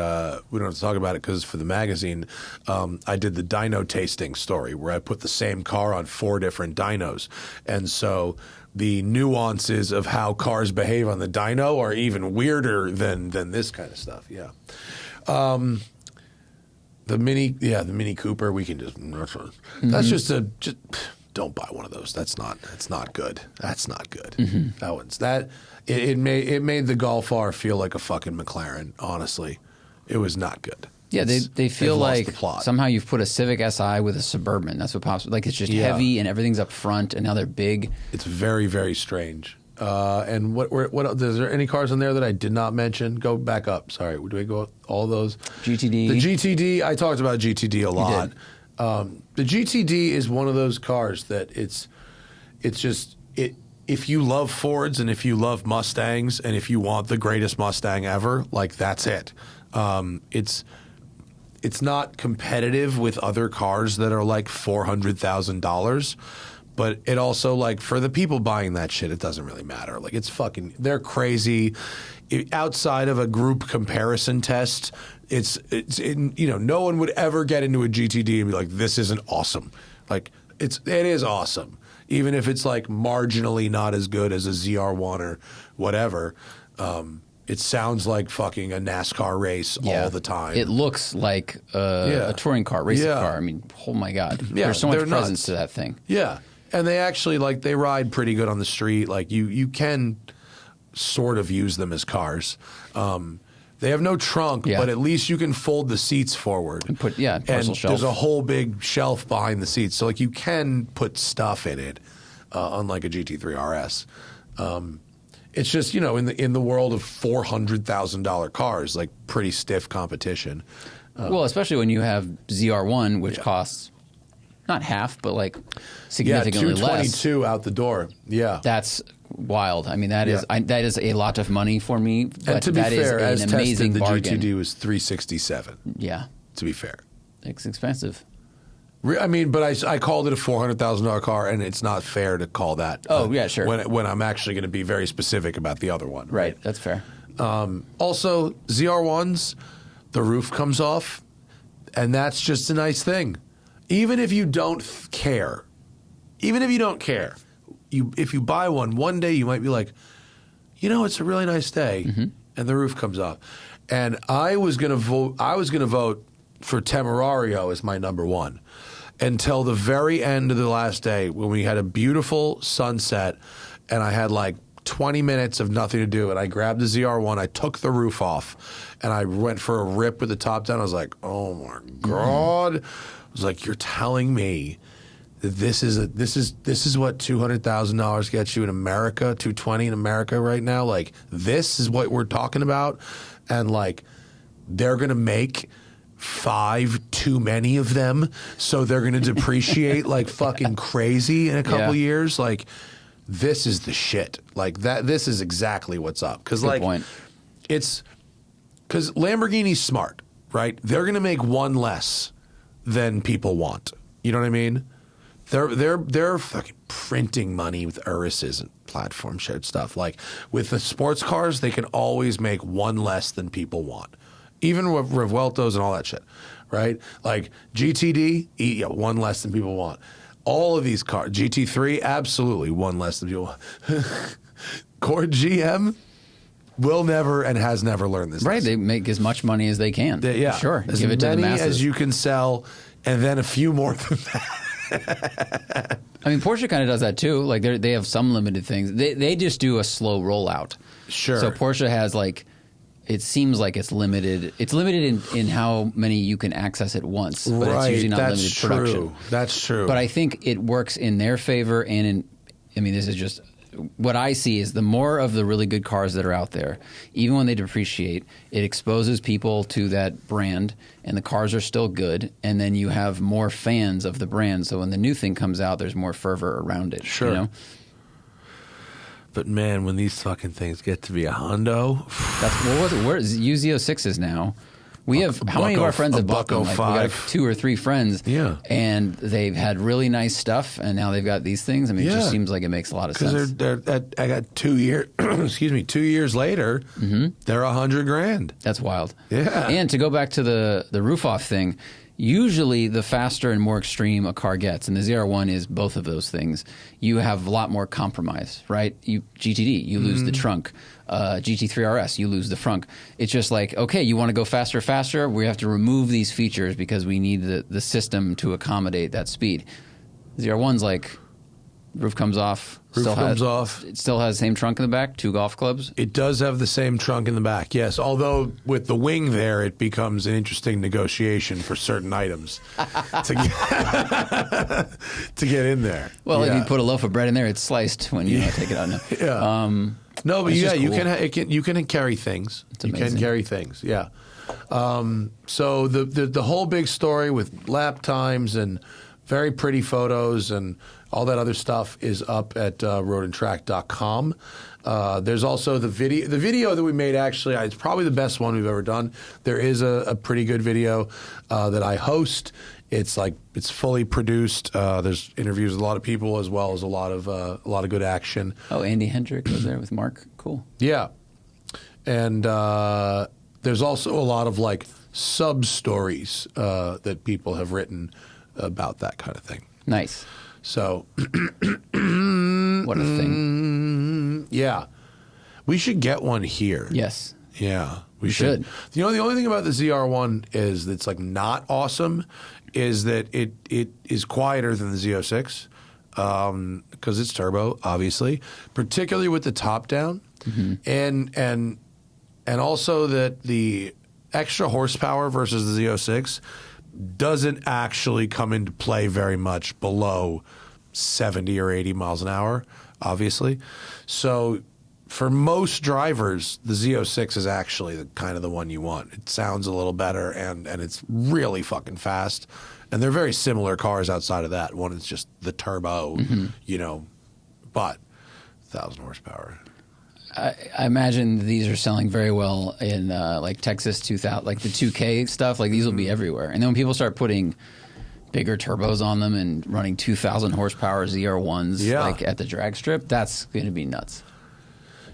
A: have to talk about it because for the magazine, I did the dyno tasting story where I put the same car on 4 different dynos, and so the nuances of how cars behave on the dyno are even weirder than this kind of stuff. Yeah. The Mini Cooper, we can just that's just don't buy one of those. That's not good. That's not good. That it made the Golf R feel like a fucking McLaren, honestly. It was not good.
B: Yeah, they feel like somehow you've put a Civic Si with a Suburban. That's what pops. Like it's just heavy and everything's up front, and now they're big.
A: It's very, very strange. And what is there any cars on there that I did not mention? Go back up. Sorry, do we go all those?
B: GTD.
A: The GTD. I talked about GTD a lot. The GTD is one of those cars that it's just it. If you love Fords and if you love Mustangs and if you want the greatest Mustang ever, like that's it. It's not competitive with other cars that are like $400,000, but it also like for the people buying that shit, it doesn't really matter. Like it's fucking, they're crazy. Outside of a group comparison test, no one would ever get into a GTD and be like, this isn't awesome. Like it is awesome, even if it's like marginally not as good as a ZR1 or whatever. It sounds like fucking a NASCAR race all the time.
B: It looks like a touring car, racing car. I mean, oh my God. There's so much presence to that thing.
A: Yeah. And they actually, they ride pretty good on the street. Like, you can sort of use them as cars. They have no trunk, but at least you can fold the seats forward.
B: And put, parcel shelf.
A: There's a whole big shelf behind the seats. So, you can put stuff in it, unlike a GT3 RS. It's just, in the world of $400,000 cars, pretty stiff competition.
B: Well, especially when you have ZR1, which costs not half, but significantly less.
A: $222 out the door. Yeah,
B: that's wild. I mean, that is a lot of money for me. But
A: and to be fair,
B: is an amazing bargain.
A: The GTD was $367.
B: Yeah,
A: to be fair,
B: it's expensive.
A: I mean, but I called it a $400,000 car, and it's not fair to call that.
B: Yeah, sure.
A: When I'm actually going to be very specific about the other one.
B: Right, that's fair.
A: Also, ZR1s, the roof comes off, and that's just a nice thing. Even if you don't care, if you buy one day you might be like, it's a really nice day, and the roof comes off. And I was going to vote for Temerario is my number one. Until the very end of the last day when we had a beautiful sunset and I had like 20 minutes of nothing to do, and I grabbed the ZR1, I took the roof off, and I went for a rip with the top down. I was like, oh my God. I was like, you're telling me that this is what $200,000 gets you in America, $220 in America right now? Like, this is what we're talking about? And like, they're going to make 5 too many of them, so they're going to depreciate like fucking crazy in a couple years. Like, this is the shit. Like that. This is exactly what's up. Because like, it's because Lamborghini's smart, right? They're going to make one less than people want. You know what I mean? They're fucking printing money with Urises and platform shared stuff. Like with the sports cars, they can always make one less than people want. Even with Revueltos and all that shit, right? Like GTD, one less than people want. All of these cars, GT3, absolutely one less than people want. Core GM will never and has never learned this.
B: Right,
A: lesson.
B: they make as much money as they can. Sure,
A: as
B: give it to the masses.
A: as you can sell, and then a few more than that.
B: I mean, Porsche kind of does that too. Like they have some limited things. They just do a slow rollout.
A: Sure.
B: So Porsche has like, it seems like it's limited. It's limited in how many you can access at once, but it's usually not limited production.
A: That's true.
B: But I think it works in their favor, and this is just what I see is the more of the really good cars that are out there, even when they depreciate, it exposes people to that brand, and the cars are still good, and then you have more fans of the brand. So when the new thing comes out, there's more fervor around it.
A: Sure.
B: You know?
A: But man, when these fucking things get to be a Hondo,
B: what was it? Where is UZ06s now? We have how many of our friends have bought them? Like, we got 2 or 3 friends, and they've had really nice stuff, and now they've got these things. I mean, it just seems like it makes a lot of sense.
A: Because I got 2 years. Excuse me, 2 years later, they're $100,000.
B: That's wild.
A: Yeah.
B: And to go back to the roof off thing, usually the faster and more extreme a car gets, and the ZR1 is both of those things, you have a lot more compromise, right? GTD, you lose the trunk. GT3 RS, you lose the frunk. It's just like, okay, you want to go faster, we have to remove these features because we need the system to accommodate that speed. ZR1's like, roof comes off. It still has the same trunk in the back, 2 golf clubs.
A: It does have the same trunk in the back, yes. Although with the wing there, it becomes an interesting negotiation for certain items to get in there.
B: Well, if you put a loaf of bread in there, it's sliced when you take it out now.
A: No, but
B: cool.
A: you can carry things. You can carry things, yeah. So the whole big story with lap times and very pretty photos and all that other stuff is up at roadandtrack.com. There's also the video. The video that we made, actually, it's probably the best one we've ever done. There is a pretty good video that I host. It's fully produced. There's interviews with a lot of people as well as a lot of good action.
B: Oh, Andy Hendrick was there with Mark. Cool.
A: Yeah, and there's also a lot of like sub stories that people have written about that kind of thing.
B: Nice.
A: So,
B: what a thing.
A: Yeah. We should get one here.
B: Yes.
A: Yeah, we should. You know, the only thing about the ZR1 is that's like not awesome is that it is quieter than the Z06 because it's turbo, obviously, particularly with the top down. And also that the extra horsepower versus the Z06 doesn't actually come into play very much below 70 or 80 miles an hour, obviously. So for most drivers, the Z06 is actually the one you want. It sounds a little better, and it's really fucking fast. And they're very similar cars outside of that. One is just the turbo, but 1,000 horsepower.
B: I imagine these are selling very well in like Texas 2000, like the 2K stuff. Like these will be everywhere. And then when people start putting bigger turbos on them and running 2,000 horsepower ZR1s like at the drag strip, that's going to be nuts.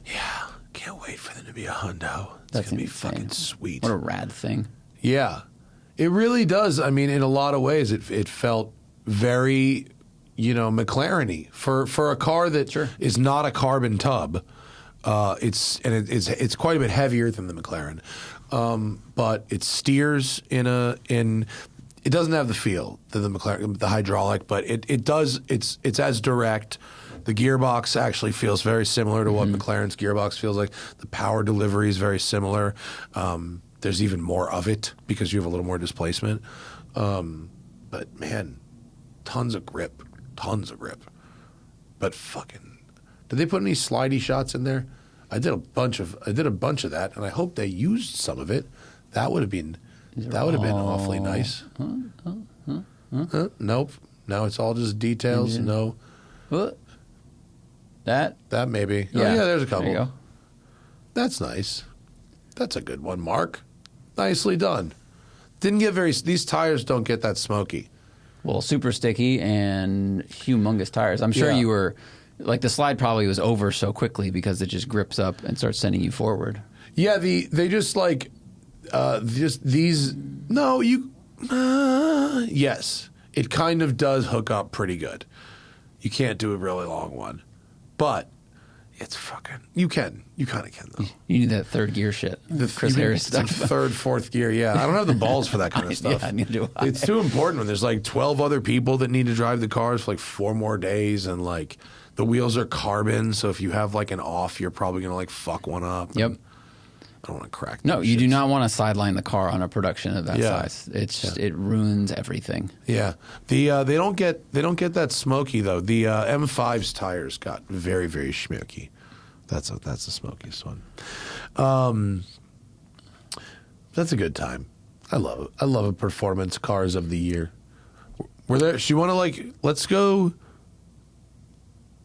A: Yeah, can't wait for them to be a hundo. That's going to be fucking sweet.
B: What a rad thing.
A: Yeah, it really does. I mean, in a lot of ways, it felt very, McLaren-y for a car that is not a carbon tub. It's quite a bit heavier than the McLaren. but it steers in. It doesn't have the feel that the McLaren, the hydraulic, but it does. It's as direct. The gearbox actually feels very similar to what McLaren's gearbox feels like. The power delivery is very similar. There's even more of it because you have a little more displacement. But man, tons of grip. But fucking, did they put any slidey shots in there? I did a bunch of that, and I hope they used some of it. That would have been awfully nice. Nope. Now it's all just details. No.
B: What? That
A: maybe.
B: Yeah.
A: Oh, yeah, there's a couple.
B: There you go.
A: That's nice. That's a good one, Mark. Nicely done. Didn't get these tires don't get that smoky.
B: Well, super sticky and humongous tires. I'm sure you were, like, the slide probably was over so quickly because it just grips up and starts sending you forward.
A: Yeah, they just like, these, no, you, yes, it kind of does hook up pretty good. You can't do a really long one, but it's fucking, you kind of can though.
B: You need that third gear shit. The Chris Harris
A: stuff. Like third, fourth gear, yeah. I don't have the balls for that kind of stuff.
B: Yeah, neither do I.
A: It's too important when there's like 12 other people that need to drive the cars for like 4 more days, and like the wheels are carbon, so if you have like an off, you're probably going to like fuck one up.
B: Yep.
A: I don't want to crack.
B: No, you do not want to sideline the car on a production of that size. It's it ruins everything.
A: Yeah, they don't get that smoky though. The M5's tires got very, very smoky. That's the smokiest one. That's a good time. I love a performance cars of the year. Were there? So you want to like? Let's go.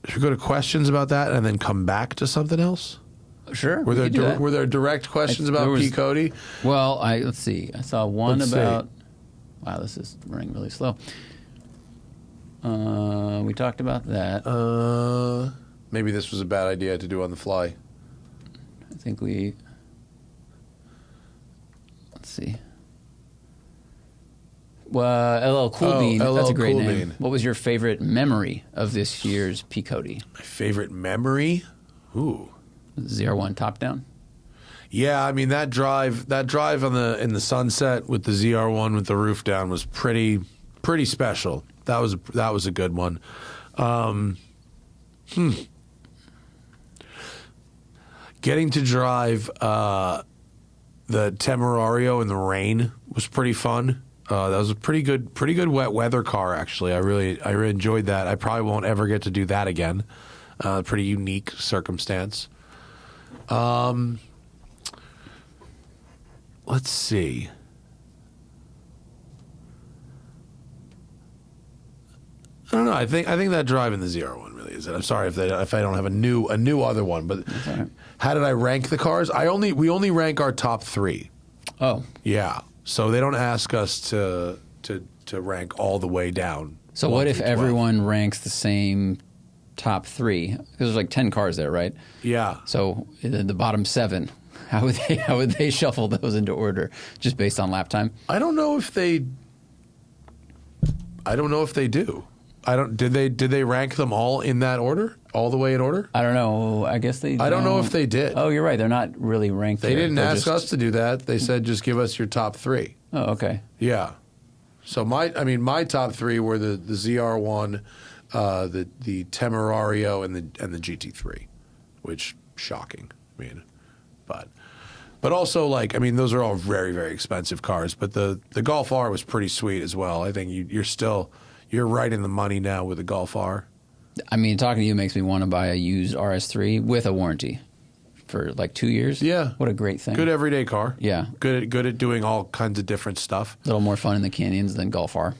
A: Should we go to questions about that and then come back to something else?
B: Sure.
A: Were there direct questions about PCOTY?
B: Well, let's see. I saw one about. Wow, this is running really slow. We talked about that.
A: Maybe this was a bad idea to do on the fly.
B: I think we. Let's see. Well, LL Cool Bean. That's a great name. Bean. What was your favorite memory of this year's PCOTY?
A: My favorite memory? Ooh.
B: ZR1 top down.
A: Yeah, I mean that drive in the sunset with the ZR1 with the roof down was pretty special. That was a good one. Getting to drive the Temerario in the rain was pretty fun. That was a pretty good wet weather car actually. I really enjoyed that. I probably won't ever get to do that again. Pretty unique circumstance. Let's see. I don't know. I think that drive in the ZR1 really is it. I'm sorry if I don't have a new other one, but
B: right.
A: How did I rank the cars? We only rank our top 3.
B: Oh.
A: Yeah. So they don't ask us to rank all the way down.
B: So what if everyone ranks the same top 3? Because there's like 10 cars there, right? Yeah. So the bottom 7, how would they shuffle those into order just based on lap time?
A: I don't know if they do. Did they rank them all in that order? All the way in order?
B: I don't know. I guess they
A: I don't know if they did.
B: Oh, you're right. They're not really ranked.
A: They didn't ask us to do that. They said just give us your top 3.
B: Oh, okay.
A: Yeah. So my top 3 were the ZR1, the Temerario and the GT3, which shocking. I mean, but also like those are all very, very expensive cars. But the Golf R was pretty sweet as well. I think you're right in the money now with the Golf R.
B: I mean, talking to you makes me want to buy a used RS3 with a warranty for like 2 years.
A: Yeah.
B: What a great thing.
A: Good everyday car.
B: Yeah.
A: Good at doing all kinds of different stuff.
B: A little more fun in the canyons than Golf R.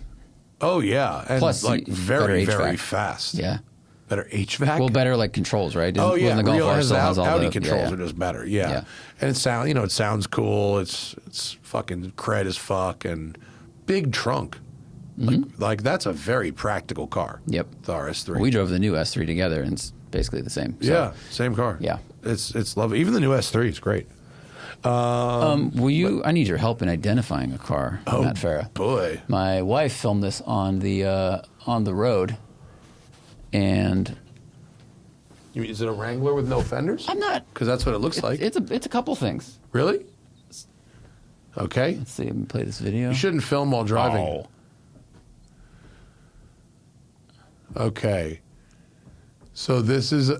A: Oh, yeah. And
B: plus,
A: like very, very fast.
B: Yeah.
A: Better HVAC?
B: Well, better like controls, right?
A: Oh, yeah.
B: The Golf R still has all
A: Audi
B: the
A: controls are just better. Yeah. And it sounds cool. It's fucking cred as fuck and big trunk. Like that's a very practical car.
B: Yep.
A: The RS3.
B: Well, we drove the new S3 together, and it's basically the same. So.
A: Yeah, same car.
B: Yeah.
A: It's lovely. Even the new S3 is great.
B: I need your help in identifying a car, Matt Farah.
A: Boy.
B: My wife filmed this on the road, and
A: is it a Wrangler with no fenders?
B: I'm not.
A: Because that's what it looks like.
B: It's a couple things.
A: Really? Okay?
B: Let's see. Let me play this video.
A: You shouldn't film while driving.
B: Oh.
A: Okay. So this is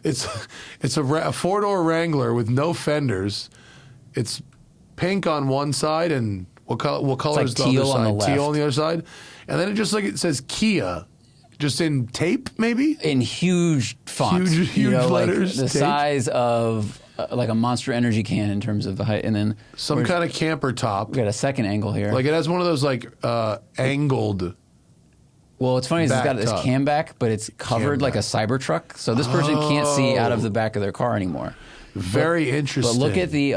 A: it's a four-door Wrangler with no fenders. It's pink on one side and what color is the other
B: teal
A: side?
B: on the left.
A: Teal on the other side. And then it says Kia, just in tape maybe?
B: In huge font.
A: Huge letters.
B: Like the size of like a Monster Energy can in terms of the height. And then
A: some kind of camper top.
B: We got a second angle here.
A: Like it has one of those like angled.
B: Well, what's funny is it's got this
A: top.
B: cam back, but it's covered like a Cybertruck, so this person can't see out of the back of their car anymore.
A: Very interesting.
B: But look at the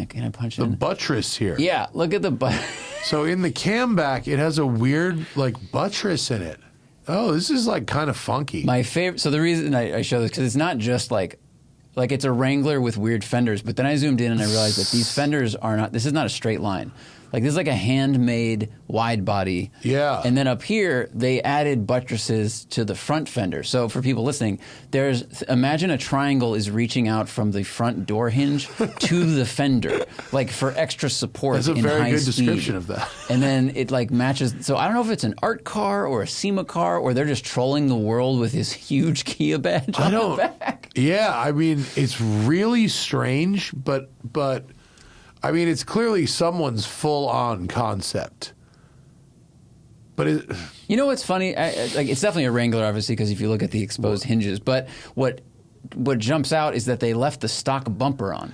B: can I punch in?
A: The buttress here.
B: Yeah, look at the
A: So in the cam back, it has a weird like buttress in it. Oh, this is like kind of funky.
B: My favorite. So the reason I show this because it's not just like it's a Wrangler with weird fenders, but then I zoomed in and I realized that these fenders are not. This is not a straight line. Like this is like a handmade wide body.
A: Yeah.
B: And then up here they added buttresses to the front fender. So for people listening, imagine a triangle is reaching out from the front door hinge to the fender, like for extra support.
A: That's a
B: in
A: very
B: high
A: good
B: speed.
A: description of that.
B: And then it like matches. So I don't know if it's an art car or a SEMA car or they're just trolling the world with this huge Kia badge on the back.
A: Yeah, I mean it's really strange, but. I mean, it's clearly someone's full-on concept. But
B: you know what's funny? It's definitely a Wrangler, obviously, because if you look at the exposed hinges. But what jumps out is that they left the stock bumper on.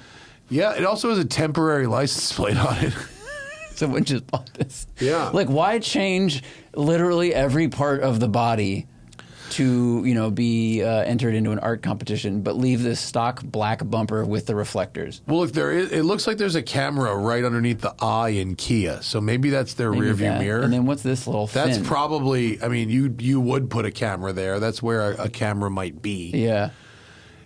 A: Yeah, it also has a temporary license plate on it.
B: Someone just bought this.
A: Yeah.
B: Like, why change literally every part of the body to be entered into an art competition, but leave this stock black bumper with the reflectors?
A: Well, if there is, it looks like there's a camera right underneath the eye in Kia, so maybe that's their rear view mirror.
B: And then what's this little
A: That's
B: fin?
A: probably. I mean, you would put a camera there. That's where a camera might be.
B: Yeah.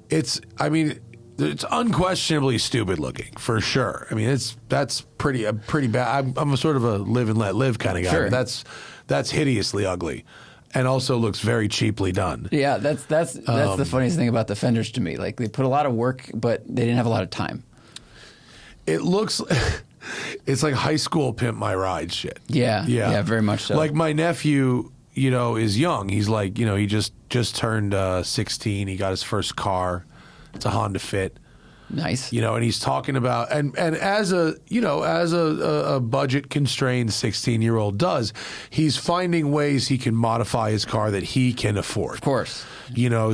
A: It's. I mean, it's unquestionably stupid looking for sure. I mean, that's pretty bad. I'm a sort of a live and let live kind of guy.
B: Sure.
A: But that's hideously ugly. And also looks very cheaply done.
B: Yeah, that's the funniest thing about the fenders to me. Like they put a lot of work, but they didn't have a lot of time.
A: It looks, it's like high school pimp my ride shit.
B: Yeah, very much so.
A: Like my nephew, is young. He's like, he just turned 16. He got his first car. It's a Honda Fit.
B: Nice.
A: And he's talking about and as a budget constrained 16-year-old does, he's finding ways he can modify his car that he can afford.
B: Of course.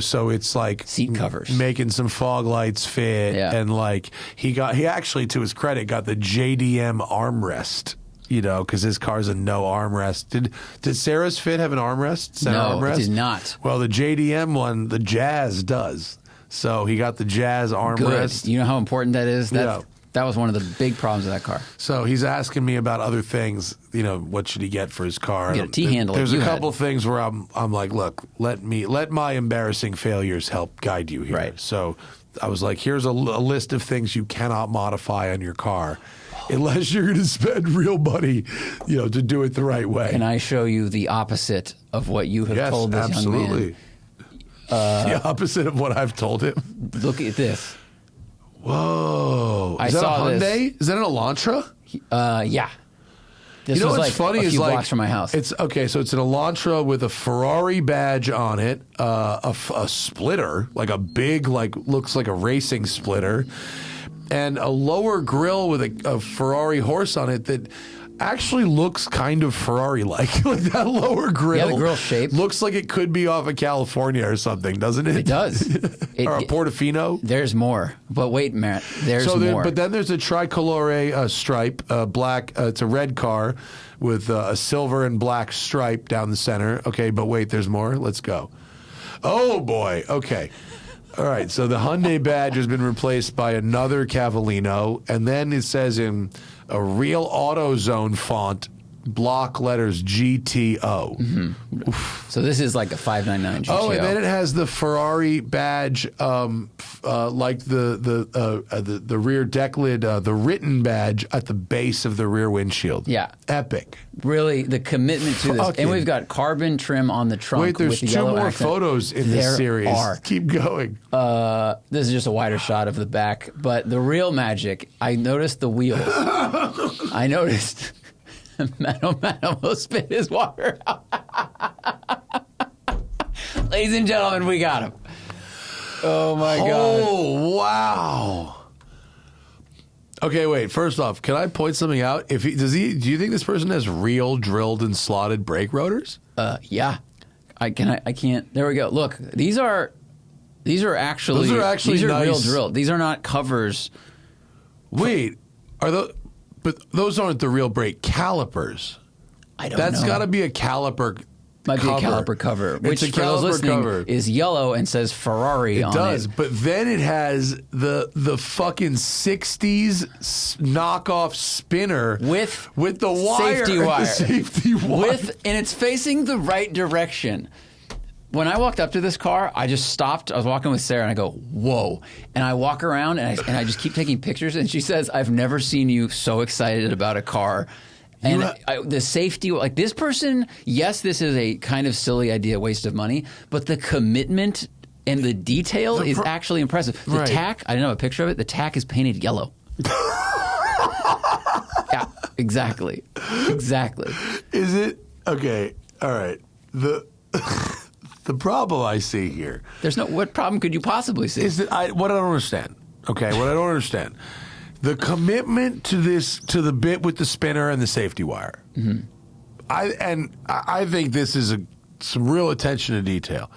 A: So it's like
B: seat covers,
A: making some fog lights fit, and like he actually, to his credit, got the JDM armrest. Because his car's a no armrest. Did Sarah's Fit have an armrest? Center armrest?
B: It did not.
A: Well, the JDM one, the Jazz does. So he got the Jazz armrest.
B: Good. You know how important that is? That was one of the big problems of that car.
A: So he's asking me about other things. What should he get for his car?
B: Get a T-handle.
A: There's a couple things where I'm like, look, let my embarrassing failures help guide you here.
B: Right.
A: So I was like, here's a list of things you cannot modify on your car, unless you're going to spend real money, to do it the right way.
B: Can I show you the opposite of what you have told this young man?
A: The opposite of what I've told him.
B: Look at this.
A: Whoa.
B: I
A: Is that
B: saw
A: a Hyundai?
B: this.
A: Is that an Elantra?
B: Yeah. This was
A: what's
B: like
A: funny
B: a
A: is
B: few
A: like,
B: blocks from my house.
A: It's okay. So it's an Elantra with a Ferrari badge on it, a splitter, like a big, looks like a racing splitter, and a lower grille with a Ferrari horse on it that actually looks kind of Ferrari-like. Like that lower grille.
B: Yeah, the grill shape
A: looks like it could be off of California or something, doesn't it?
B: It does.
A: Or a Portofino.
B: There's more. But wait, Matt, there's more.
A: But then there's a tricolore stripe, black. It's a red car with a silver and black stripe down the center. Okay, but wait, there's more. Let's go. Oh, boy. Okay. All right, so the Hyundai badge has been replaced by another Cavallino, and then it says in a real AutoZone font, block letters GTO.
B: So this is like a 599 GTO.
A: Oh, and then it has the Ferrari badge, like the rear deck lid, the written badge at the base of the rear windshield.
B: Yeah.
A: Epic.
B: Really, the commitment to this. And we've got carbon trim on the trunk.
A: Wait, there's
B: with the
A: two
B: yellow
A: more
B: accent.
A: photos in this series.
B: Are.
A: Keep going.
B: This is just a wider shot of the back. But the real magic, I noticed the wheels. I noticed... Man almost spit his water out. Ladies and gentlemen, we got him. Oh, my God.
A: Oh, wow. Okay, wait. First off, can I point something out? Do you think this person has real drilled and slotted brake rotors?
B: Yeah. I can't. There we go. Look, these are actually
A: nice.
B: real drilled. These are not covers.
A: Wait, but those aren't the real brake calipers.
B: I don't know.
A: That's got to be a caliper.
B: Might be a caliper cover, which for those listening is yellow and says Ferrari on it.
A: It does, but then it has the fucking 60s knockoff spinner
B: with
A: the wire,
B: safety wire,
A: the safety wire,
B: and it's facing the right direction. When I walked up to this car, I just stopped. I was walking with Sarah, and I go, "Whoa!" And I walk around, and I just keep taking pictures. And she says, "I've never seen you so excited about a car." And the safety, like this person, yes, this is a kind of silly idea, waste of money, but the commitment and the detail is actually impressive. The tack, I didn't have a picture of it. The tack is painted yellow. Yeah, exactly.
A: Is it okay? All right. The problem I see here.
B: What problem could you possibly see?
A: Is that what I don't understand. Okay, what I don't understand. The commitment to the bit with the spinner and the safety wire. Mm-hmm. I think this is some real attention to detail.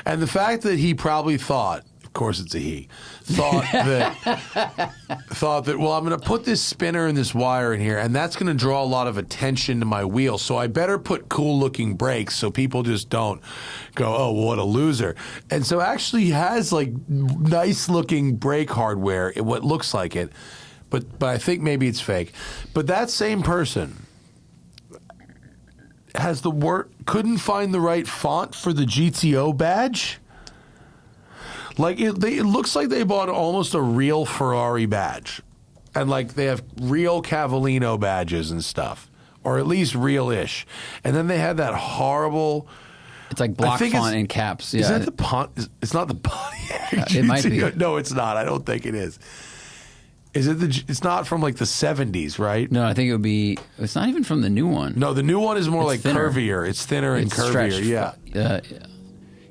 A: And the fact that he probably thought, of course it's a he, thought that, well, I'm going to put this spinner and this wire in here, and that's going to draw a lot of attention to my wheel, so I better put cool-looking brakes so people just don't go, oh, what a loser. And so actually he has, like, nice-looking brake hardware, what looks like it, but I think maybe it's fake. But that same person has couldn't find the right font for the GTO badge. Like it looks like they bought almost a real Ferrari badge, and like they have real Cavallino badges and stuff, or at least real-ish. And then they had that horrible.
B: It's like block font in caps. Yeah.
A: Is that the Pontiac? It's not the Pontiac.
B: It might be.
A: No, it's not. I don't think it is. Is it it's not from like the 70s, right?
B: No, I think it would be. It's not even from the new one.
A: No, the new one is more like
B: thinner.
A: curvier. It's thinner and curvier.
B: Stretched.
A: Yeah.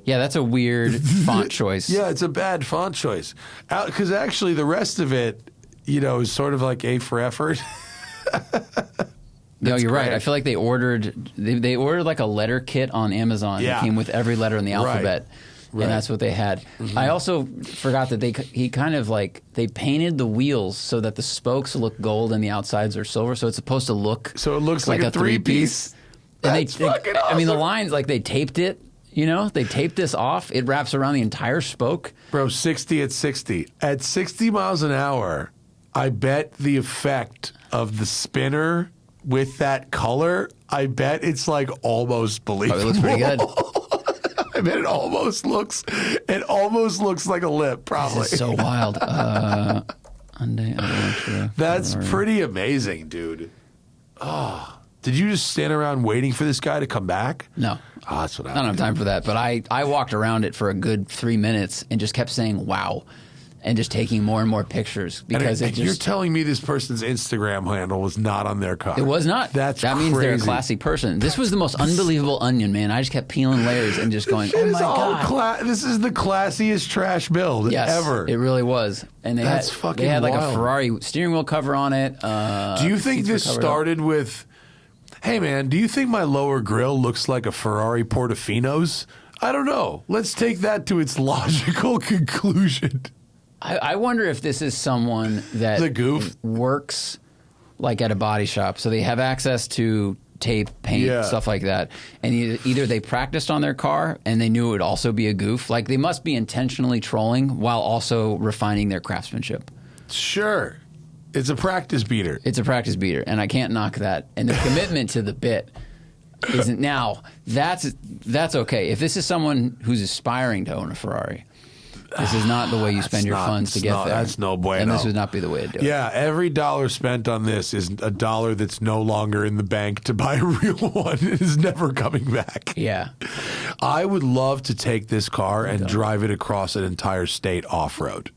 B: Yeah, that's a weird font choice.
A: Yeah, it's a bad font choice. Because actually, the rest of it, is sort of like A for effort.
B: No, you're right. I feel like they ordered like a letter kit on Amazon.
A: Yeah.
B: It came with every letter in the alphabet.
A: Right.
B: And that's what they had. Mm-hmm. I also forgot that he kind of like they painted the wheels so that the spokes look gold and the outsides are silver. So it's supposed to look
A: so it looks like a three-piece.
B: That's
A: fucking awesome.
B: I mean, the lines like they taped it. They taped this off. It wraps around the entire spoke.
A: Bro, 60 at 60. At 60 miles an hour, I bet the effect of the spinner with that color, I bet it's like almost believable.
B: It looks pretty good.
A: I bet it almost looks like a lip, probably.
B: This is so wild.
A: That's pretty amazing, dude. Oh. Did you just stand around waiting for this guy to come back?
B: No.
A: Oh, that's what I
B: don't have time for that. But I walked around it for a good 3 minutes and just kept saying, wow, and just taking more and more pictures. Because
A: you're telling me this person's Instagram handle was not on their car.
B: It was not. That means they're a classy person. This was the most unbelievable onion, man. I just kept peeling layers and just going, oh, my God.
A: This is the classiest trash build ever.
B: It really was. And they had like a Ferrari steering wheel cover on it.
A: Do you think this started with... Hey, man, do you think my lower grille looks like a Ferrari Portofino's? I don't know. Let's take that to its logical conclusion.
B: I wonder if this is someone that works like at a body shop. So they have access to tape, paint, stuff like that. And either they practiced on their car and they knew it would also be a goof. Like they must be intentionally trolling while also refining their craftsmanship.
A: Sure. It's a practice beater.
B: It's a practice beater, and I can't knock that. And the commitment to the bit isn't now. That's okay. If this is someone who's aspiring to own a Ferrari, this is not the way you spend your funds to get there.
A: That's no bueno.
B: And this would not be the way to do it.
A: Yeah, every dollar spent on this is a dollar that's no longer in the bank to buy a real one. It is never coming back.
B: Yeah.
A: I would love to take this car and drive it across an entire state off-road.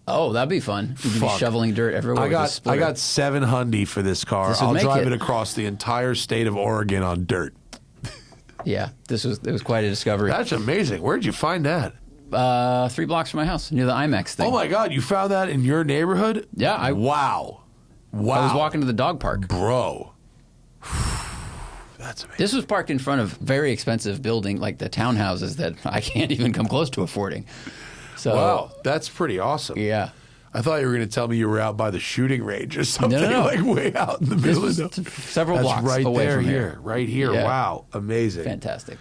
B: Oh, that'd be fun. You could be shoveling dirt everywhere.
A: I got $700 for this car. I'll drive it across the entire state of Oregon on dirt.
B: Yeah, it was quite a discovery.
A: That's amazing. Where'd you find that?
B: 3 blocks from my house, near the IMAX thing.
A: Oh my God, you found that in your neighborhood?
B: Yeah.
A: Wow.
B: I was walking to the dog park.
A: Bro. That's amazing.
B: This was parked in front of very expensive building, like the townhouses that I can't even come close to affording. So,
A: wow, that's pretty awesome.
B: Yeah.
A: I thought you were going to tell me you were out by the shooting range or something,
B: no.
A: like way out in the middle of
B: several blocks away from here.
A: Right here. Yeah. Wow, amazing.
B: Fantastic.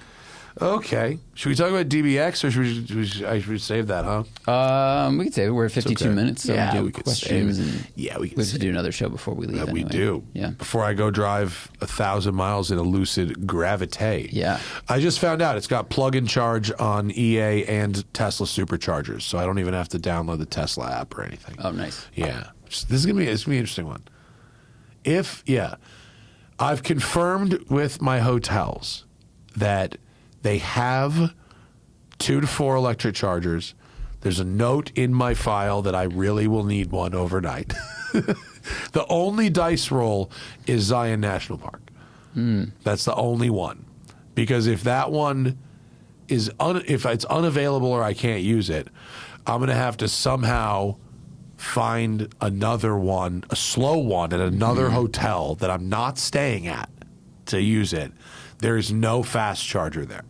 A: Okay. Should we talk about DBX or should we save that, huh?
B: We could save it. We're at 52 minutes. So
A: yeah,
B: we could save it.
A: We have
B: to do another show before we leave.
A: We do.
B: Yeah.
A: Before I go drive 1,000 miles in a Lucid Gravité.
B: Yeah. I
A: just found out it's got plug-in charge on EA and Tesla superchargers, so I don't even have to download the Tesla app or anything.
B: Oh, nice.
A: Yeah. This is gonna be an interesting one. I've confirmed with my hotels that they have 2 to 4 electric chargers. There's a note in my file that I really will need one overnight. The only dice roll is Zion National Park. That's the only one. Because if that one is if it's unavailable or I can't use it, I'm going to have to somehow find another one, a slow one at another hotel that I'm not staying at to use it. There's no fast charger there.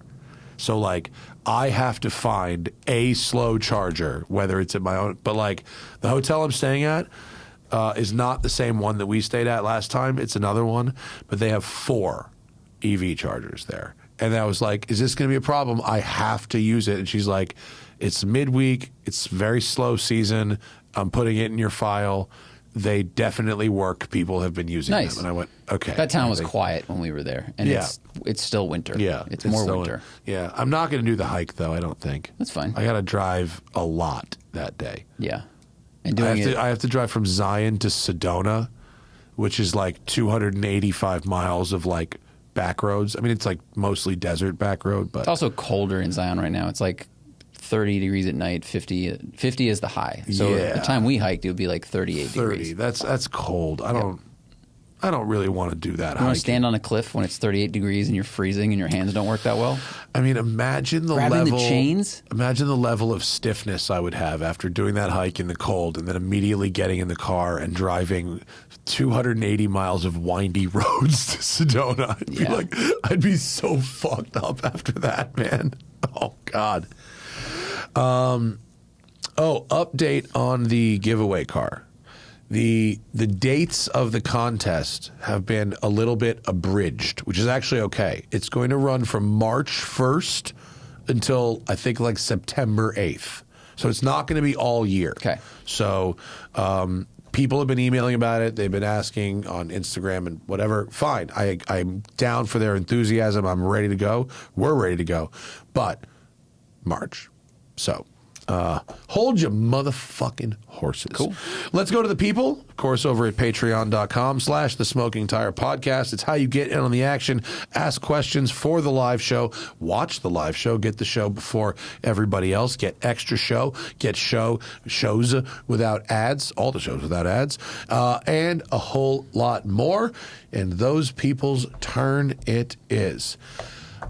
A: So, like, I have to find a slow charger, whether it's at my own. But, like, the hotel I'm staying at is not the same one that we stayed at last time. It's another one. But they have 4 EV chargers there. And I was like, is this going to be a problem? I have to use it. And she's like, it's midweek. It's very slow season. I'm putting it in your file. They definitely work. People have been using them. And I went, okay.
B: That town was quiet when we were there. And it's still winter.
A: Yeah.
B: It's more winter.
A: Yeah. I'm not going to do the hike, though, I don't think.
B: That's fine.
A: I got to drive a lot that day.
B: Yeah. And
A: I have to drive from Zion to Sedona, which is like 285 miles of like back roads. I mean, it's like mostly desert back road. But
B: it's also colder in Zion right now. It's like 30 degrees at night, 50 is the high. So at the time we hiked, it would be like 38 degrees.
A: That's cold. I don't really want to do that.
B: You want to stand on a cliff when it's 38 degrees and you're freezing and your hands don't work that well?
A: I mean, imagine
B: Grabbing the chains?
A: Imagine the level of stiffness I would have after doing that hike in the cold and then immediately getting in the car and driving 280 miles of windy roads to Sedona. I'd be so fucked up after that, man. Oh, God. Update on the giveaway car. The dates of the contest have been a little bit abridged, which is actually okay. It's going to run from March 1st until I think like September 8th. So it's not going to be all year.
B: Okay.
A: So people have been emailing about it. They've been asking on Instagram and whatever. Fine. I'm down for their enthusiasm. I'm ready to go. We're ready to go. But March. So hold your motherfucking horses.
B: Cool.
A: Let's go to the people. Of course, over at patreon.com/the Smoking Tire Podcast. It's how you get in on the action, ask questions for the live show, watch the live show, get the show before everybody else, get extra show, get shows without ads, all the shows without ads, and a whole lot more. And those people's turn it is.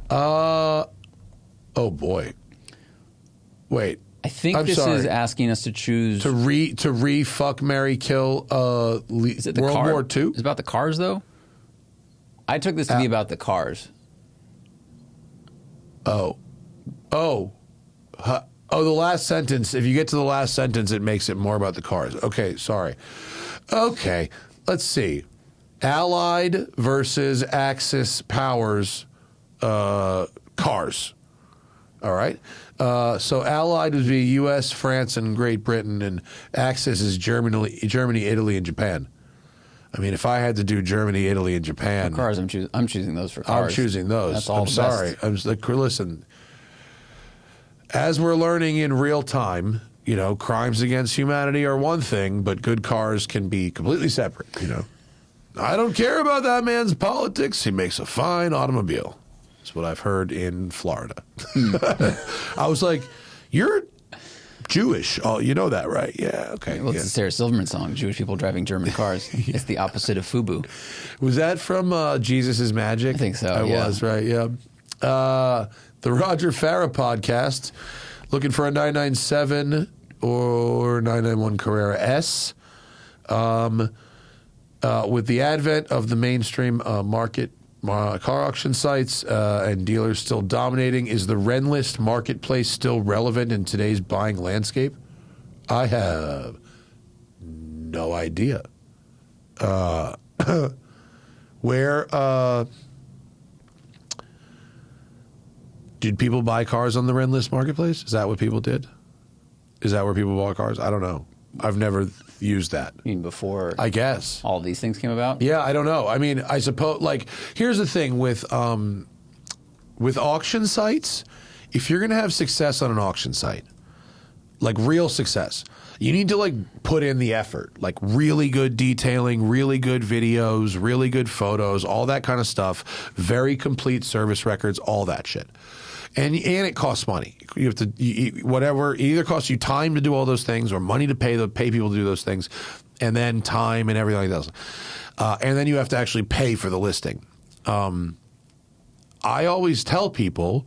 A: Oh, boy. Wait.
B: I think this is asking us to choose
A: to fuck, marry, kill. Is it the World War II?
B: Is it about the cars though? I took this to be about the cars.
A: The last sentence. If you get to the last sentence, it makes it more about the cars. Okay, sorry. Okay, let's see. Allied versus Axis powers cars. All right. So Allied would be U.S., France, and Great Britain, and Axis is Germany, Italy, and Japan. I mean, if I had to do Germany, Italy, and Japan,
B: For cars, I'm choosing those for cars.
A: I'm choosing those.
B: That's all
A: I'm
B: the
A: sorry.
B: best.
A: I'm just like, listen. As we're learning in real time, crimes against humanity are one thing, but good cars can be completely separate. I don't care about that man's politics. He makes a fine automobile. That's what I've heard in Florida. I was like, you're Jewish. Oh, you know that, right? Yeah, okay.
B: Well, it's a Sarah Silverman song, Jewish people driving German cars. It's the opposite of FUBU.
A: Was that from Jesus is Magic?
B: I think so,
A: It was, right, yeah. The Roger Farah podcast, looking for a 997 or 991 Carrera S. With the advent of the mainstream market, car auction sites and dealers still dominating, is the Renlist marketplace still relevant in today's buying landscape? I have no idea. Where did people buy cars on the Renlist marketplace? Is that what people did? Is that where people bought cars? I don't know. I've never used that.
B: You mean before
A: I guess
B: all these things came about?
A: Yeah, I don't know. I mean, I suppose, here's the thing with auction sites. If you're going to have success on an auction site, like real success, you need to put in the effort, like really good detailing, really good videos, really good photos, all that kind of stuff, very complete service records, all that shit. And it costs money. You have to whatever. It either costs you time to do all those things, or money to pay people to do those things, and then time and everything else. And then you have to actually pay for the listing. I always tell people,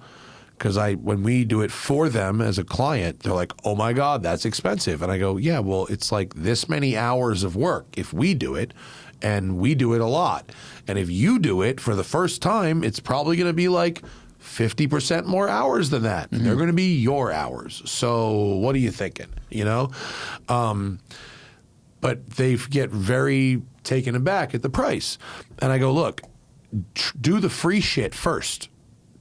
A: because when we do it for them as a client, they're like, "Oh my God, that's expensive," and I go, "Yeah, well, it's like this many hours of work if we do it." And we do it a lot. And if you do it for the first time, it's probably going to be 50% more hours than that. Mm-hmm. They're going to be your hours. So what are you thinking? But they get very taken aback at the price. And I go, look, do the free shit first.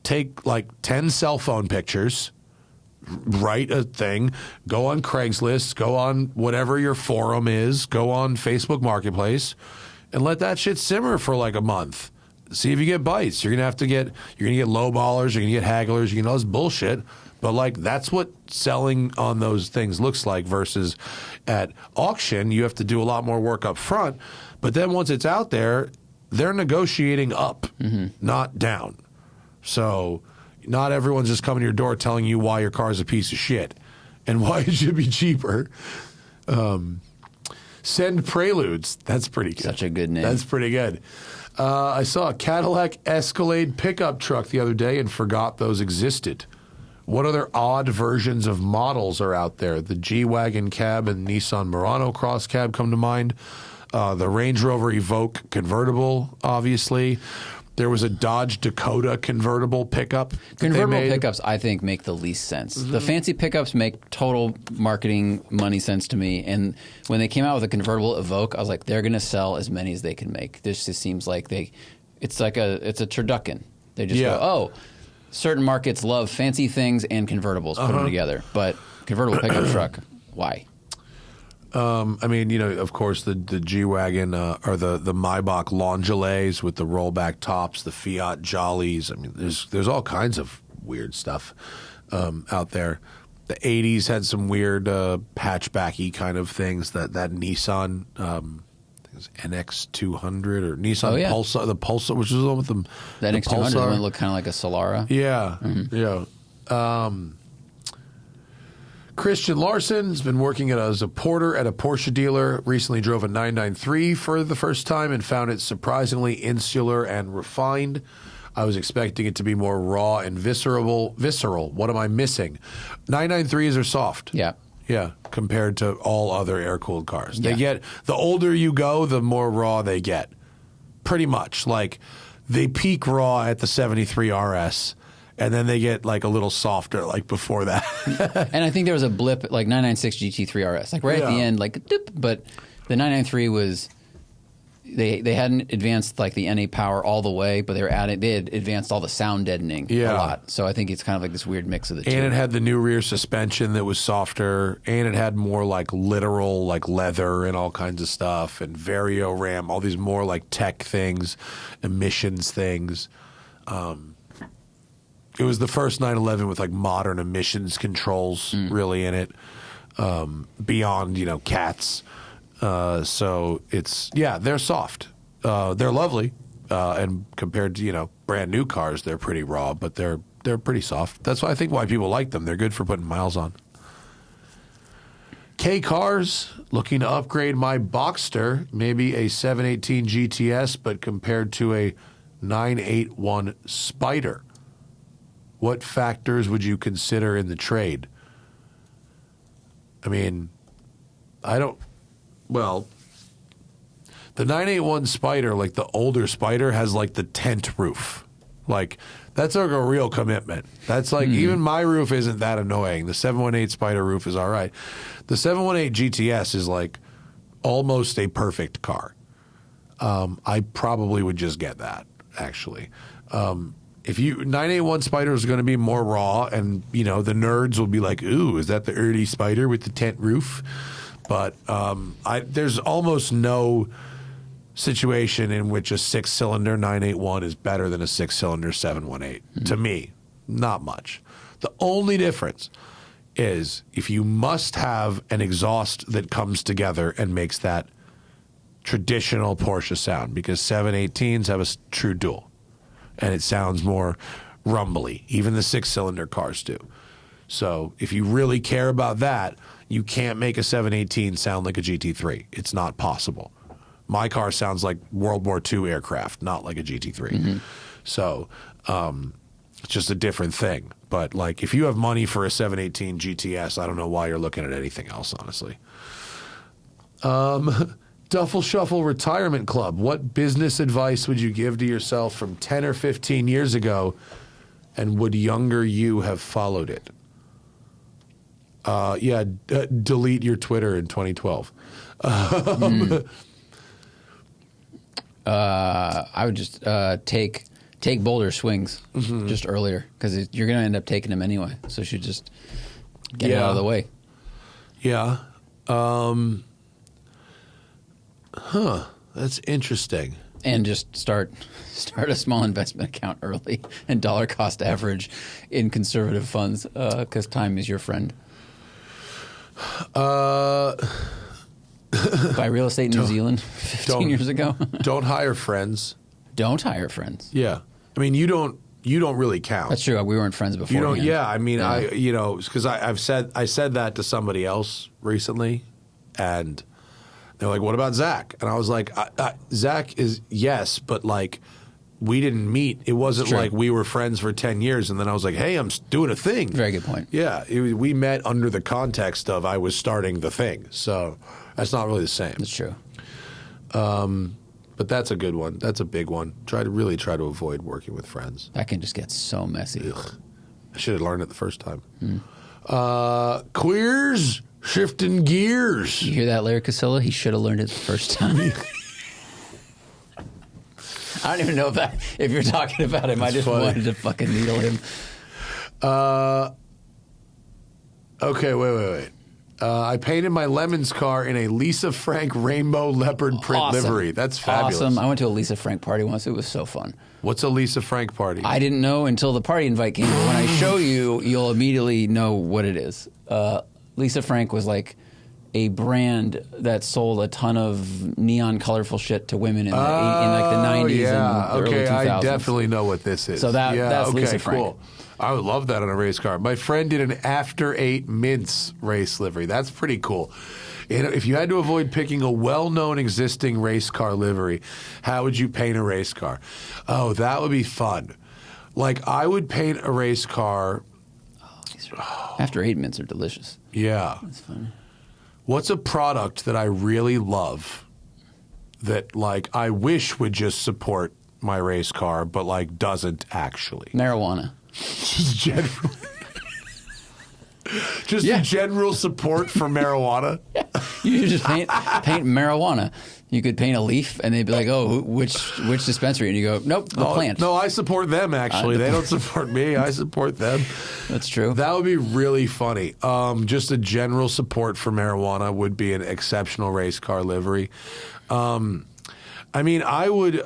A: Take 10 cell phone pictures, write a thing, go on Craigslist, go on whatever your forum is, go on Facebook Marketplace, and let that shit simmer for a month. See if you get bites. You're gonna get low ballers. You're gonna get hagglers. You can all this bullshit. But that's what selling on those things looks like. Versus at auction, you have to do a lot more work up front. But then once it's out there, they're negotiating up, not down. So not everyone's just coming to your door telling you why your car is a piece of shit and why it should be cheaper. Send Preludes. That's pretty good.
B: Such a good name.
A: That's pretty good. I saw a Cadillac Escalade pickup truck the other day and forgot those existed. What other odd versions of models are out there? The G-Wagon cab and Nissan Murano Cross cab come to mind. The Range Rover Evoque convertible, obviously. There was a Dodge Dakota convertible pickup.
B: Convertible pickups, I think, make the least sense. Mm-hmm. The fancy pickups make total marketing money sense to me. And when they came out with a convertible Evoque, I was like, they're going to sell as many as they can make. This just seems like it's a turducken. They just go, oh, certain markets love fancy things and convertibles, put them together. But convertible pickup truck, why?
A: Of course, the G-Wagon or the Maybach Longelays with the rollback tops, the Fiat Jollies. I mean, there's all kinds of weird stuff out there. The 80s had some weird patchbacky kind of things. That Nissan, I think it was NX200 or Nissan Pulsar, the Pulsar, which was the one with the
B: NX200 the one that looked kind of like a Solara.
A: Yeah, yeah. Christian Larson has been working as a porter at a Porsche dealer. Recently drove a 993 for the first time and found it surprisingly insular and refined. I was expecting it to be more raw and visceral. What am I missing? 993s are soft.
B: Yeah.
A: Yeah, compared to all other air-cooled cars. They get, the older you go, the more raw they get. Pretty much. They peak raw at the 73 RS. And then they get a little softer before that.
B: And I think there was a blip 996 GT3 RS. At the end, doop, but the 993 was, they hadn't advanced like the NA power all the way, but they had advanced all the sound deadening a lot. So I think it's kind of like this weird mix of the two.
A: And it had the new rear suspension that was softer, and it had more like literal like leather and all kinds of stuff, and Vario RAM, all these more like tech things, emissions things. It was the first 911 with like modern emissions controls really in it, beyond cats. So it's they're soft, they're lovely, and compared to brand new cars, they're pretty raw, but they're pretty soft. That's why I think why people like them. They're good for putting miles on. K Cars looking to upgrade my Boxster, maybe a 718 GTS, but compared to a 981 Spider. What factors would you consider in the trade? I mean, well, the 981 Spider, like the older Spider, has like the tent roof. Like, that's like a real commitment. That's like, even my roof isn't that annoying. The 718 Spider roof is all right. The 718 GTS is like almost a perfect car. I probably would just get that, actually. If 981 Spider is going to be more raw, and the nerds will be like, "Ooh, is that the early Spider with the tent roof?" But there's almost no situation in which a 6-cylinder 981 is better than a 6-cylinder 718. To me, not much. The only difference is if you must have an exhaust that comes together and makes that traditional Porsche sound, because 718s have a true dual. And it sounds more rumbly. Even the 6-cylinder cars do. So if you really care about that, you can't make a 718 sound like a GT3. It's not possible. My car sounds like World War II aircraft, not like a GT3. So it's just a different thing. But like, if you have money for a 718 GTS, I don't know why you're looking at anything else, honestly. Duffel Shuffle Retirement Club. What business advice would you give to yourself from 10 or 15 years ago, and would younger you have followed it? Delete your Twitter in 2012.
B: I would just take bolder swings just earlier, because you're going to end up taking them anyway. So you should just get it out of the way.
A: Yeah. That's interesting.
B: And just start a small investment account early and dollar cost average in conservative funds, because time is your friend. Buy real estate in New Zealand 15 years ago.
A: Don't hire friends.
B: Don't hire friends.
A: Yeah. I mean, you don't really count.
B: That's true. We weren't friends before.
A: You don't. Yeah. I mean, because I said that to somebody else recently, and they're like, "What about Zach?" And I was like, "Zach is yes, but like, we didn't meet. It wasn't like we were friends for 10 years." And then I was like, "Hey, I'm doing a thing."
B: Very good point.
A: Yeah, we met under the context of I was starting the thing, so that's not really the same.
B: That's true.
A: But that's a good one. That's a big one. Try to avoid working with friends.
B: That can just get so messy.
A: Ugh. I should have learned it the first time. Queers shifting gears.
B: You hear that, Larry Casilla? He should have learned it the first time. I don't even know if you're talking about him. That's I just funny. Wanted to fucking needle him.
A: Okay, wait. I painted my Lemons car in a Lisa Frank rainbow leopard print livery. That's fabulous.
B: Awesome. I went to a Lisa Frank party once. It was so fun.
A: What's a Lisa Frank party?
B: I didn't know until the party invite came. When I show you, you'll immediately know what it is. Lisa Frank was like a brand that sold a ton of neon colorful shit to women in like the 90s and the early 2000s.
A: I definitely know what this is.
B: So that's Lisa Frank.
A: Cool. I would love that on a race car. My friend did an After 8 Mints race livery. That's pretty cool. If you had to avoid picking a well-known existing race car livery, how would you paint a race car? Oh, that would be fun. Like, I would paint a race car.
B: After 8 Mints are delicious.
A: Yeah.
B: That's fun.
A: What's a product that I really love that, like, I wish would just support my race car, but, like, doesn't actually?
B: Marijuana.
A: Just general. Just a general support for marijuana.
B: Yeah. You just paint marijuana. You could paint a leaf, and they'd be like, "Oh, which dispensary?" And you go, "Nope, the plant."
A: No, I support them. Actually, they don't support me. I support them.
B: That's true.
A: That would be really funny. Just a general support for marijuana would be an exceptional race car livery. I mean, I would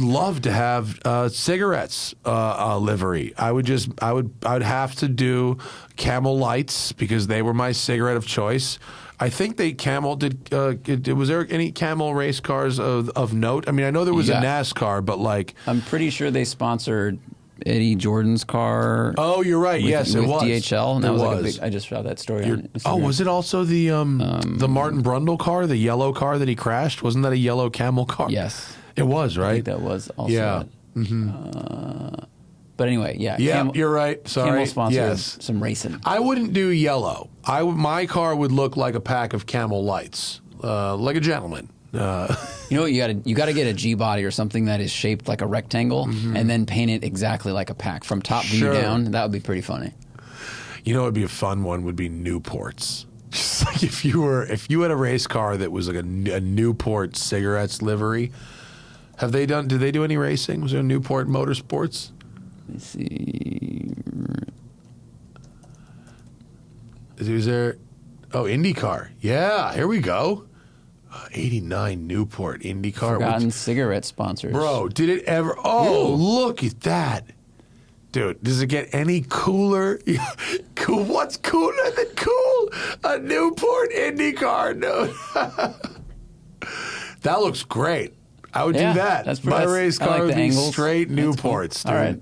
A: love to have cigarettes livery. I would have to do Camel Lights because they were my cigarette of choice. I think was there any Camel race cars of note? I mean, I know there was a NASCAR, but like...
B: I'm pretty sure they sponsored Eddie Jordan's car.
A: Oh, you're right. Yes, it was.
B: DHL. And that was like a big... I just saw that story on Instagram.
A: Oh, was it also the Martin Brundle car, the yellow car that he crashed? Wasn't that a yellow Camel car?
B: Yes.
A: It was, right?
B: I think that was also
A: Yeah.
B: But anyway, yeah.
A: Yeah,
B: Camel,
A: you're right. Sorry.
B: Camel sponsored some racing.
A: I wouldn't do yellow. My car would look like a pack of Camel Lights, like a gentleman.
B: You know what? You got to get a G body or something that is shaped like a rectangle, and then paint it exactly like a pack from top view down. That would be pretty funny.
A: You know, what would be a fun one would be Newports. Just like if you had a race car that was like a Newport cigarettes livery. Did they do any racing? Was there a Newport Motorsports?
B: Let's see.
A: Is there? Oh, IndyCar. Yeah, here we go. 89 Newport IndyCar.
B: Forgotten cigarette sponsors.
A: Bro, did it ever? Oh, look at that. Dude, does it get any cooler? Cool. What's cooler than cool? A Newport IndyCar. No. That looks great. I would do that. My race car would be straight Newports.
B: Cool. All right.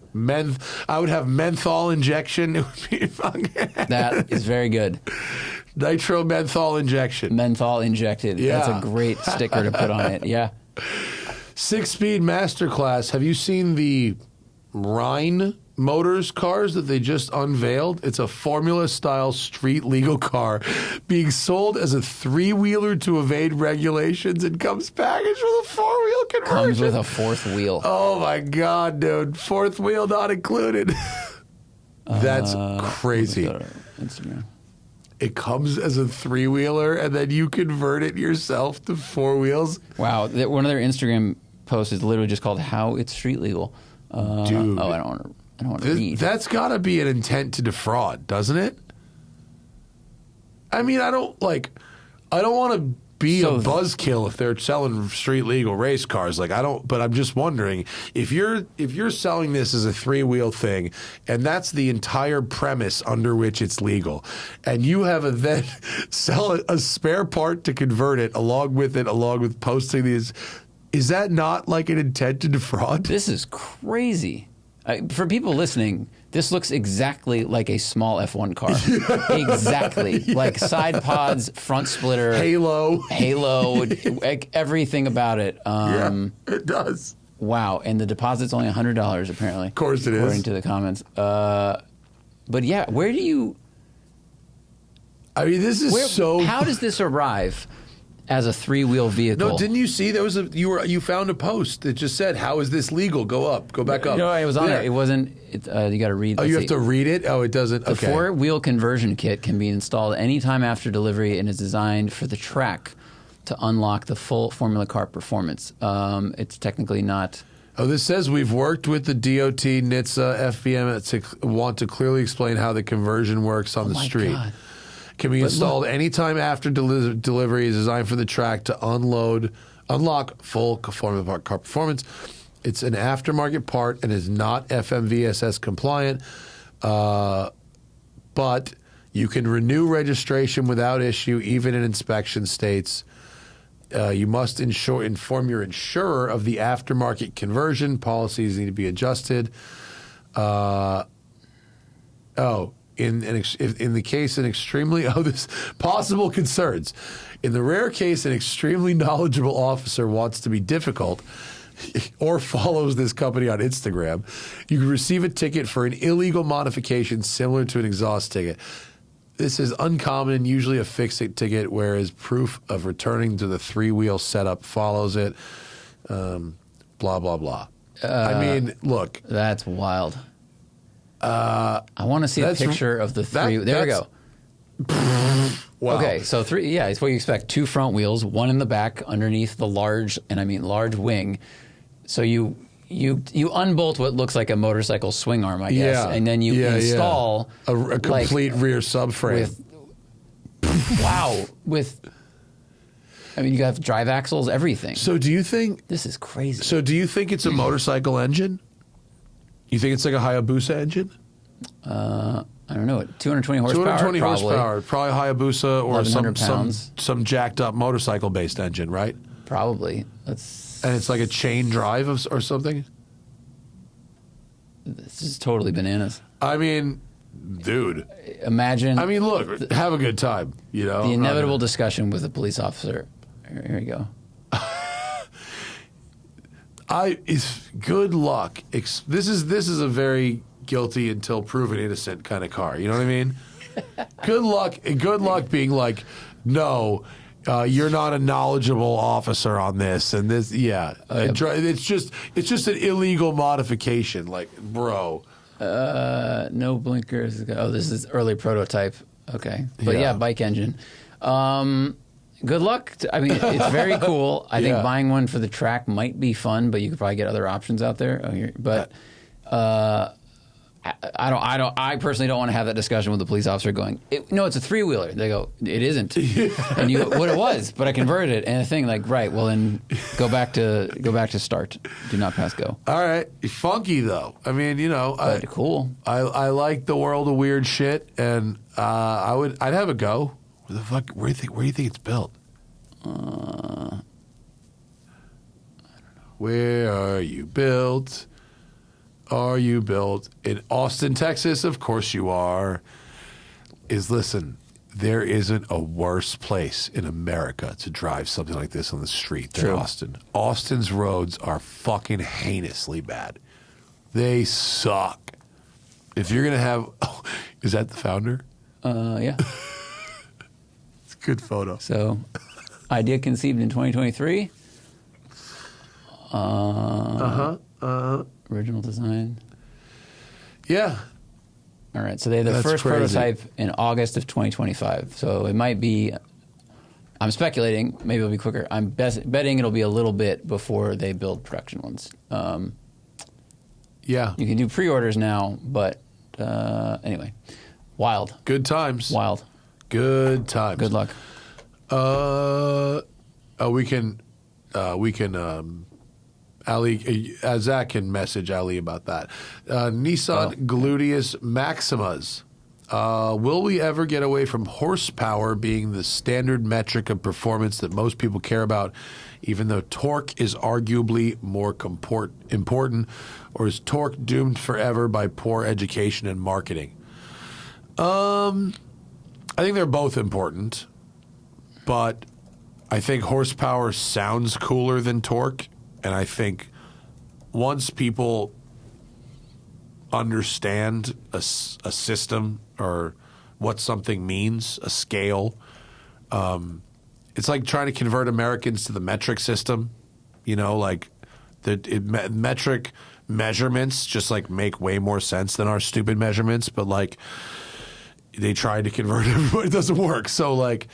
A: I would have menthol injection. It would be fucking...
B: That is very good.
A: Nitro menthol injection.
B: Menthol injected.
A: Yeah.
B: That's a great sticker to put on it. Yeah.
A: 6-speed masterclass. Have you seen the Rhine Motors cars that they just unveiled? It's a Formula-style street legal car being sold as a 3-wheeler to evade regulations and comes packaged with a 4-wheel conversion.
B: Comes with a 4th wheel.
A: Oh, my God, dude. 4th wheel not included. That's crazy.
B: Instagram.
A: It comes as a 3-wheeler, and then you convert it yourself to 4 wheels.
B: Wow. One of their Instagram posts is literally just called "How It's Street Legal."
A: Dude.
B: Oh, I don't want to read.
A: That's got to be an intent to defraud, doesn't it? I mean, I don't want to be a buzzkill if they're selling street legal race cars. But I'm just wondering if you're selling this as a 3-wheel thing, and that's the entire premise under which it's legal, and you have a then sell a spare part to convert it along with posting these, is that not like an intent to defraud?
B: This is crazy. For people listening, this looks exactly like a small F1 car. Exactly. Yeah. Like side pods, front splitter.
A: Halo,
B: everything about it.
A: Yeah, it does.
B: Wow. And the deposit's only $100, apparently.
A: Of course it is.
B: According to the comments. But yeah, where do you...
A: I mean, this is
B: How does this arrive as a 3-wheel vehicle?
A: No, didn't you see there was you found a post that just said, "How is this legal? Go back up."
B: No, it was on there. It wasn't. You got to read.
A: Oh, you have to read it. Oh, it doesn't.
B: The 4-wheel conversion kit can be installed anytime after delivery and is designed for the track to unlock the full Formula Car performance. It's technically not.
A: Oh, this says we've worked with the DOT, NHTSA, FBM to want to clearly explain how the conversion works on the street. God. Can be installed anytime after delivery. Is designed for the track to unlock full Formula Car performance. It's an aftermarket part and is not FMVSS compliant, but you can renew registration without issue, even in inspection states. You must inform your insurer of the aftermarket conversion. Policies need to be adjusted. In the case an extremely this possible concerns. In the rare case an extremely knowledgeable officer wants to be difficult or follows this company on Instagram, you can receive a ticket for an illegal modification similar to an exhaust ticket. This is uncommon and usually a fixed ticket, whereas proof of returning to the 3-wheel setup follows it. Blah, blah, blah. I mean, look.
B: That's wild. I want to see a picture of the 3. There we go.
A: Wow.
B: Okay, so three. Yeah, it's what you expect. 2 front wheels, 1 in the back underneath the large, and I mean large wing. So you unbolt what looks like a motorcycle swing arm, I guess, and then you install
A: a complete rear subframe.
B: I mean, you have drive axles, everything.
A: So do you think
B: this is crazy?
A: So do you think it's a motorcycle engine? You think it's like a Hayabusa engine?
B: I don't know. 220 horsepower.
A: 220
B: probably.
A: horsepower, probably Hayabusa or
B: 1,100 pounds.
A: some jacked up motorcycle based engine, right?
B: Probably.
A: And it's like a chain drive or something.
B: This is totally bananas.
A: I mean, dude.
B: Imagine.
A: I mean, look, have a good time. You know,
B: the inevitable discussion with a police officer. Here we go.
A: Good luck. This is a very guilty until proven innocent kind of car. You know what I mean? Good luck being like, no, you're not a knowledgeable officer on this, and this, it's just an illegal modification. Like, bro,
B: no blinkers. Oh, this is early prototype. Okay, but bike engine. Good luck. I mean, it's very cool. I think buying one for the track might be fun, but you could probably get other options out there. I personally don't want to have that discussion with the police officer going, no, it's a 3-wheeler. They go, it isn't. And you go, what it was, but I converted it. And the thing like, right, well then go back to start. Do not pass go.
A: All right. Funky though. I mean,
B: cool.
A: I like the world of weird shit, and I'd have a go. Where do you think it's built? I don't know. Where are you built? Are you built in Austin, Texas? Of course you are. Listen, there isn't a worse place in America to drive something like this on the street than Austin. Austin's roads are fucking heinously bad. They suck. If you're gonna have, is that the founder?
B: Yeah.
A: It's a good photo.
B: So, idea conceived in 2023. Original design.
A: Yeah.
B: All right. So they have the first prototype in August of 2025. So it might be, I'm speculating, maybe it'll be quicker. I'm betting it'll be a little bit before they build production ones.
A: Yeah.
B: You can do pre-orders now, but anyway. Wild.
A: Good times.
B: Wild.
A: Good times.
B: Good luck.
A: We can Ali, Zach can message Ali about that. Nissan Gluteus Maximas. Will we ever get away from horsepower being the standard metric of performance that most people care about, even though torque is arguably more important, or is torque doomed forever by poor education and marketing? I think they're both important, but I think horsepower sounds cooler than torque. And I think once people understand a system or what something means, a scale, it's like trying to convert Americans to the metric system. You know, like metric measurements just like make way more sense than our stupid measurements. But like they tried to convert everybody, it doesn't work. So like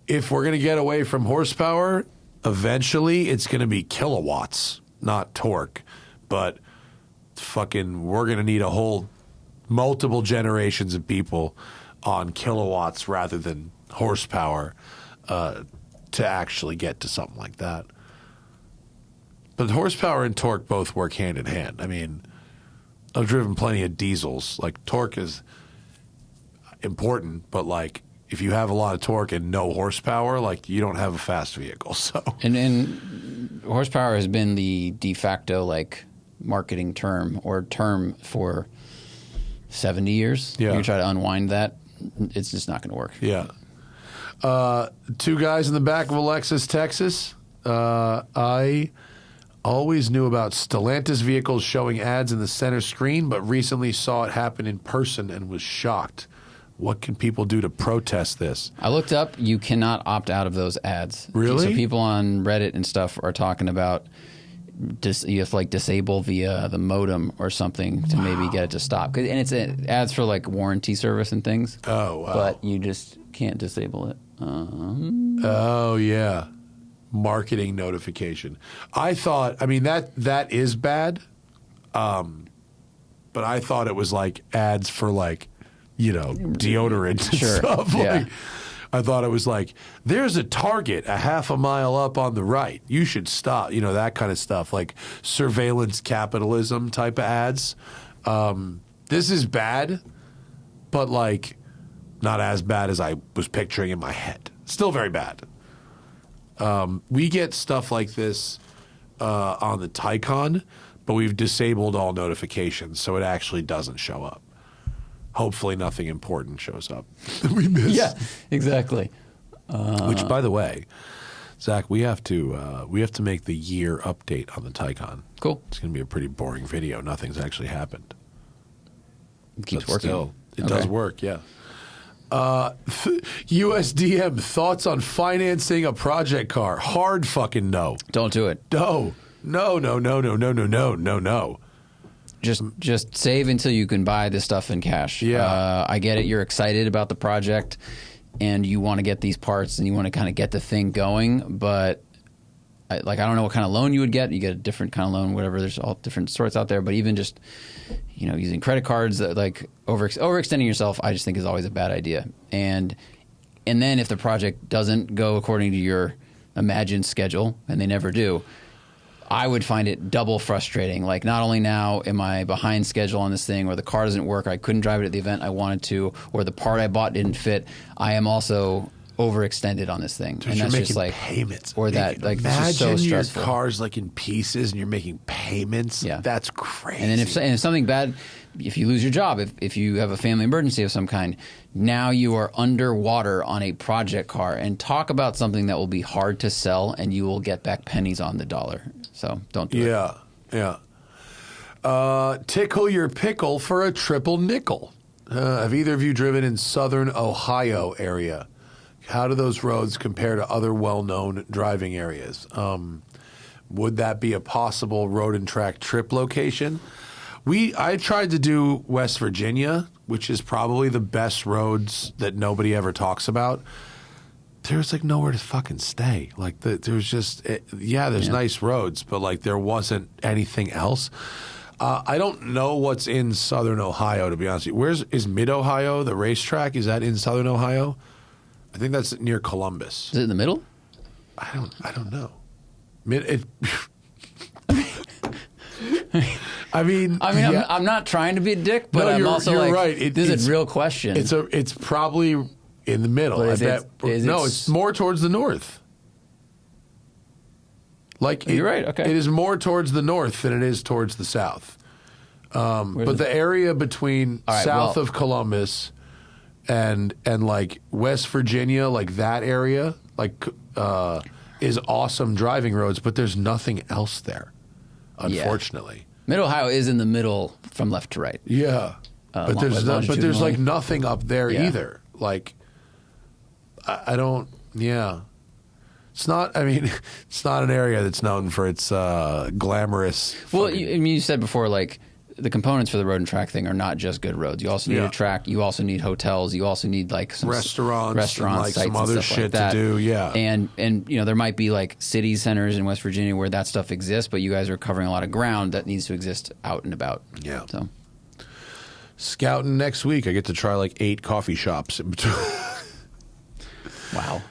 A: if we're going to get away from horsepower, eventually, it's going to be kilowatts, not torque. But we're going to need multiple generations of people on kilowatts rather than horsepower to actually get to something like that. But horsepower and torque both work hand in hand. I mean, I've driven plenty of diesels. Like, torque is important, but like, if you have a lot of torque and no horsepower, like you don't have a fast vehicle. So
B: and horsepower has been the de facto like marketing term for 70 years.
A: Yeah.
B: You try to unwind that, it's just not going to work.
A: Yeah. 2 guys in the back of a Lexus, Texas. I always knew about Stellantis vehicles showing ads in the center screen, but recently saw it happen in person and was shocked. What can people do to protest this?
B: I looked up. You cannot opt out of those ads.
A: Really?
B: So people on Reddit and stuff are talking about you have to like disable the modem or something to maybe get it to stop. And it adds for like warranty service and things.
A: Oh, wow.
B: But you just can't disable it.
A: Oh, yeah. Marketing notification. I thought, I mean, that is bad. But I thought it was like ads for like, deodorant and
B: Sure.
A: stuff.
B: Yeah.
A: Like, I thought it was like, there's a Target a half a mile up on the right. You should stop. That kind of stuff, like surveillance capitalism type of ads. This is bad, but like not as bad as I was picturing in my head. Still very bad. We get stuff like this on the Taycan, but we've disabled all notifications, so it actually doesn't show up. Hopefully nothing important shows up that we missed.
B: Yeah, exactly.
A: Which, by the way, Zach, we have to make the year update on the Taycan.
B: Cool.
A: It's going to be a pretty boring video. Nothing's actually happened.
B: It keeps
A: But
B: working.
A: Still, it does work, yeah. USDM, thoughts on financing a project car? Hard fucking no.
B: Don't do it.
A: No.
B: Just save until you can buy this stuff in cash.
A: Yeah.
B: I get it. You're excited about the project and you want to get these parts and you want to kind of get the thing going. But I don't know what kind of loan you would get. You get a different kind of loan, whatever. There's all different sorts out there. But even just, using credit cards, like overextending yourself, I just think is always a bad idea. And then if the project doesn't go according to your imagined schedule, and they never do, I would find it double frustrating. Like, not only now am I behind schedule on this thing, or the car doesn't work, I couldn't drive it at the event I wanted to, or the part I bought didn't fit, I am also overextended on this thing.
A: Dude,
B: and
A: you're
B: that's
A: making
B: just like
A: payments.
B: Or that, like, it's
A: imagine
B: just so
A: your
B: stressful.
A: car's like in pieces and you're making payments.
B: Yeah.
A: That's crazy.
B: And then if something bad, if you lose your job, if you have a family emergency of some kind, now you are underwater on a project car. And talk about something that will be hard to sell, and you will get back pennies on the dollar. So don't do it.
A: Yeah. Tickle your pickle for a triple nickel. Have either of you driven in southern Ohio area? How do those roads compare to other well-known driving areas? Would that be a possible road and track trip location? I tried to do West Virginia, which is probably the best roads that nobody ever talks about. There's like nowhere to fucking stay. Like there's just, there's nice roads, but like there wasn't anything else. I don't know what's in southern Ohio, to be honest with you. Is Mid-Ohio, the racetrack? Is that in southern Ohio? I think that's near Columbus.
B: Is it in the middle?
A: I don't know.
B: I'm not trying to be a dick, but I'm also
A: you're
B: like,
A: right.
B: This is a real question.
A: It's probably in the middle.
B: But
A: it's more towards the north.
B: You're right. Okay,
A: it is more towards the north than it is towards the south. But the area between south of Columbus and like West Virginia, like that area, like is awesome driving roads, but there's nothing else there, unfortunately.
B: Mid-Ohio is in the middle from left to right.
A: Yeah, but there's like nothing up there either. Like, I don't. Yeah, it's not. I mean, it's not an area that's known for its glamorous.
B: Well, you said before, like, the components for the road and track thing are not just good roads. You also need a track. You also need hotels. You also need like some
A: restaurants, and, like
B: sites
A: some other
B: and stuff
A: shit
B: like that.
A: to do. Yeah,
B: and there might be like city centers in West Virginia where that stuff exists, but you guys are covering a lot of ground that needs to exist out and about.
A: Yeah.
B: So
A: scouting next week, I get to try like 8 coffee shops in between.
B: Wow.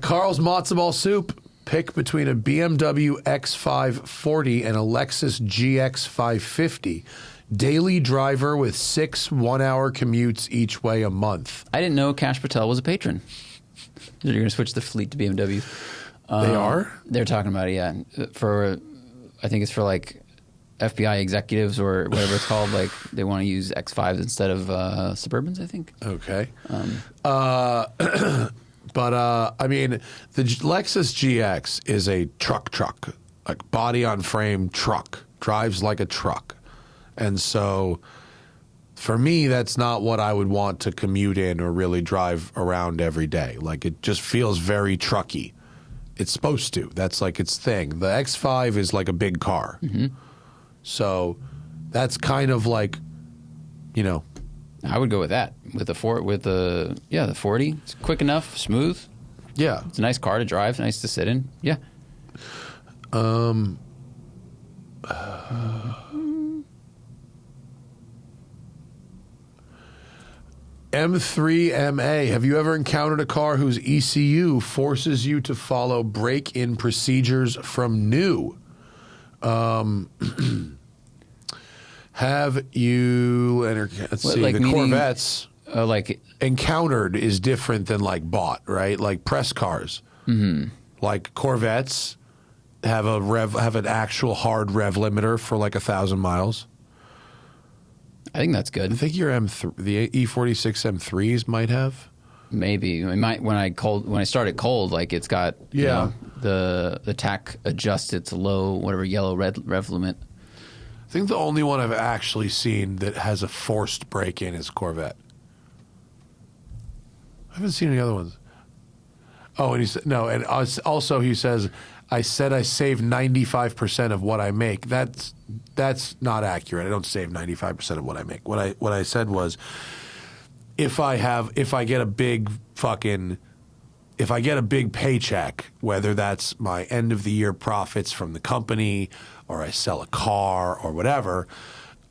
A: Carl's matzo ball soup. Pick between a BMW X540 and a Lexus GX550. Daily driver with 6 1-hour commutes each way a month.
B: I didn't know Kash Patel was a patron. You're going to switch the fleet to BMW.
A: They are?
B: They're talking about it, yeah. I think it's for like FBI executives or whatever it's called. Like they want to use X5s instead of Suburbans, I think.
A: Okay. But, I mean, the Lexus GX is a truck, like body on frame truck, drives like a truck. And so for me, that's not what I would want to commute in or really drive around every day. Like it just feels very trucky it's supposed to. That's like its thing. The X5 is like a big car. So that's kind of like, you know.
B: I would go with that. With the 40. It's quick enough, smooth.
A: Yeah.
B: It's a nice car to drive, nice to sit in. Yeah.
A: M3MA, have you ever encountered a car whose ECU forces you to follow break-in procedures from new? Have you, let's see,
B: like
A: the
B: meaning,
A: Corvettes,
B: like
A: encountered is different than like bought, right? Like press cars. Like Corvettes have an actual hard rev limiter for like 1,000 miles.
B: I think that's good.
A: I think your the E46 M3s might have.
B: Maybe it might when I started cold, like it's got you know, the tack adjusted to low whatever yellow rev limit.
A: I think the only one I've actually seen that has a forced break-in is Corvette. I haven't seen any other ones. Oh, and he said no, and also he says, I said I save 95% of what I make. That's not accurate. I don't save 95% of what I make. What I said was, if I get a big paycheck, whether that's my end of the year profits from the company or I sell a car or whatever,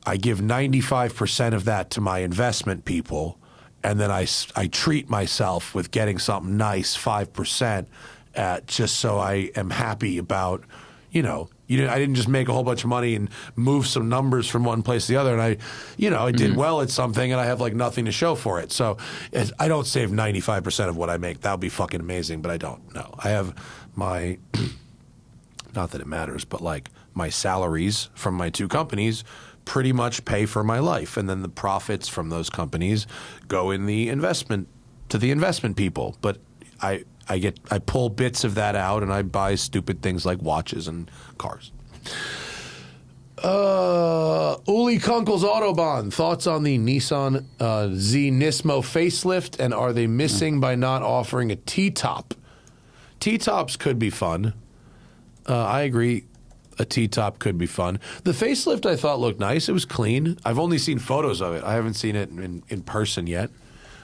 A: I give 95% of that to my investment people, and then I treat myself with getting something nice, 5%, just so I am happy about, I didn't just make a whole bunch of money and move some numbers from one place to the other, and I did well at something, and I have like nothing to show for it. So I don't save 95% of what I make. That would be fucking amazing, but I don't. No, I have my, not that it matters, but like my salaries from my two companies pretty much pay for my life, and then the profits from those companies go in the investment to the investment people. But I pull bits of that out, and I buy stupid things like watches and cars. Uli Kunkel's Autobahn. Thoughts on the Nissan Z Nismo facelift, and are they missing by not offering a T-top? T-tops could be fun. I agree. A T-top could be fun. The facelift I thought looked nice. It was clean. I've only seen photos of it. I haven't seen it in person yet.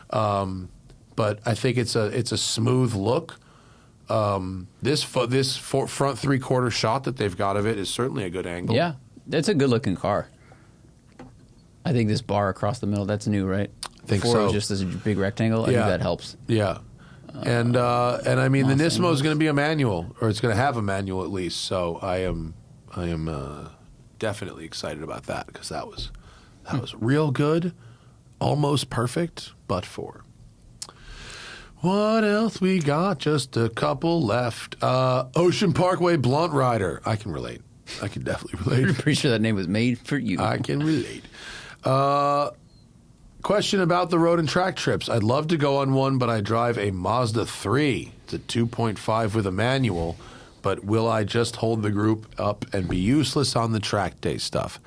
A: But I think it's a smooth look. This front three-quarter shot that they've got of it is certainly a good angle.
B: Yeah, it's a good-looking car. I think this bar across the middle, that's new, right?
A: I think
B: Before
A: so.
B: it was just this big rectangle. I think that helps.
A: Yeah. And I mean, the Nismo is going to be a manual, or it's going to have a manual at least. So I am definitely excited about that, because that was real good, almost perfect, but for. What else we got? Just a couple left. Ocean Parkway Blunt Rider. I can relate. I can definitely relate.
B: I'm pretty sure that name was made for you.
A: I can relate. Question about the road and track trips. I'd love to go on one, but I drive a Mazda 3. It's a 2.5 with a manual, but will I just hold the group up and be useless on the track day stuff?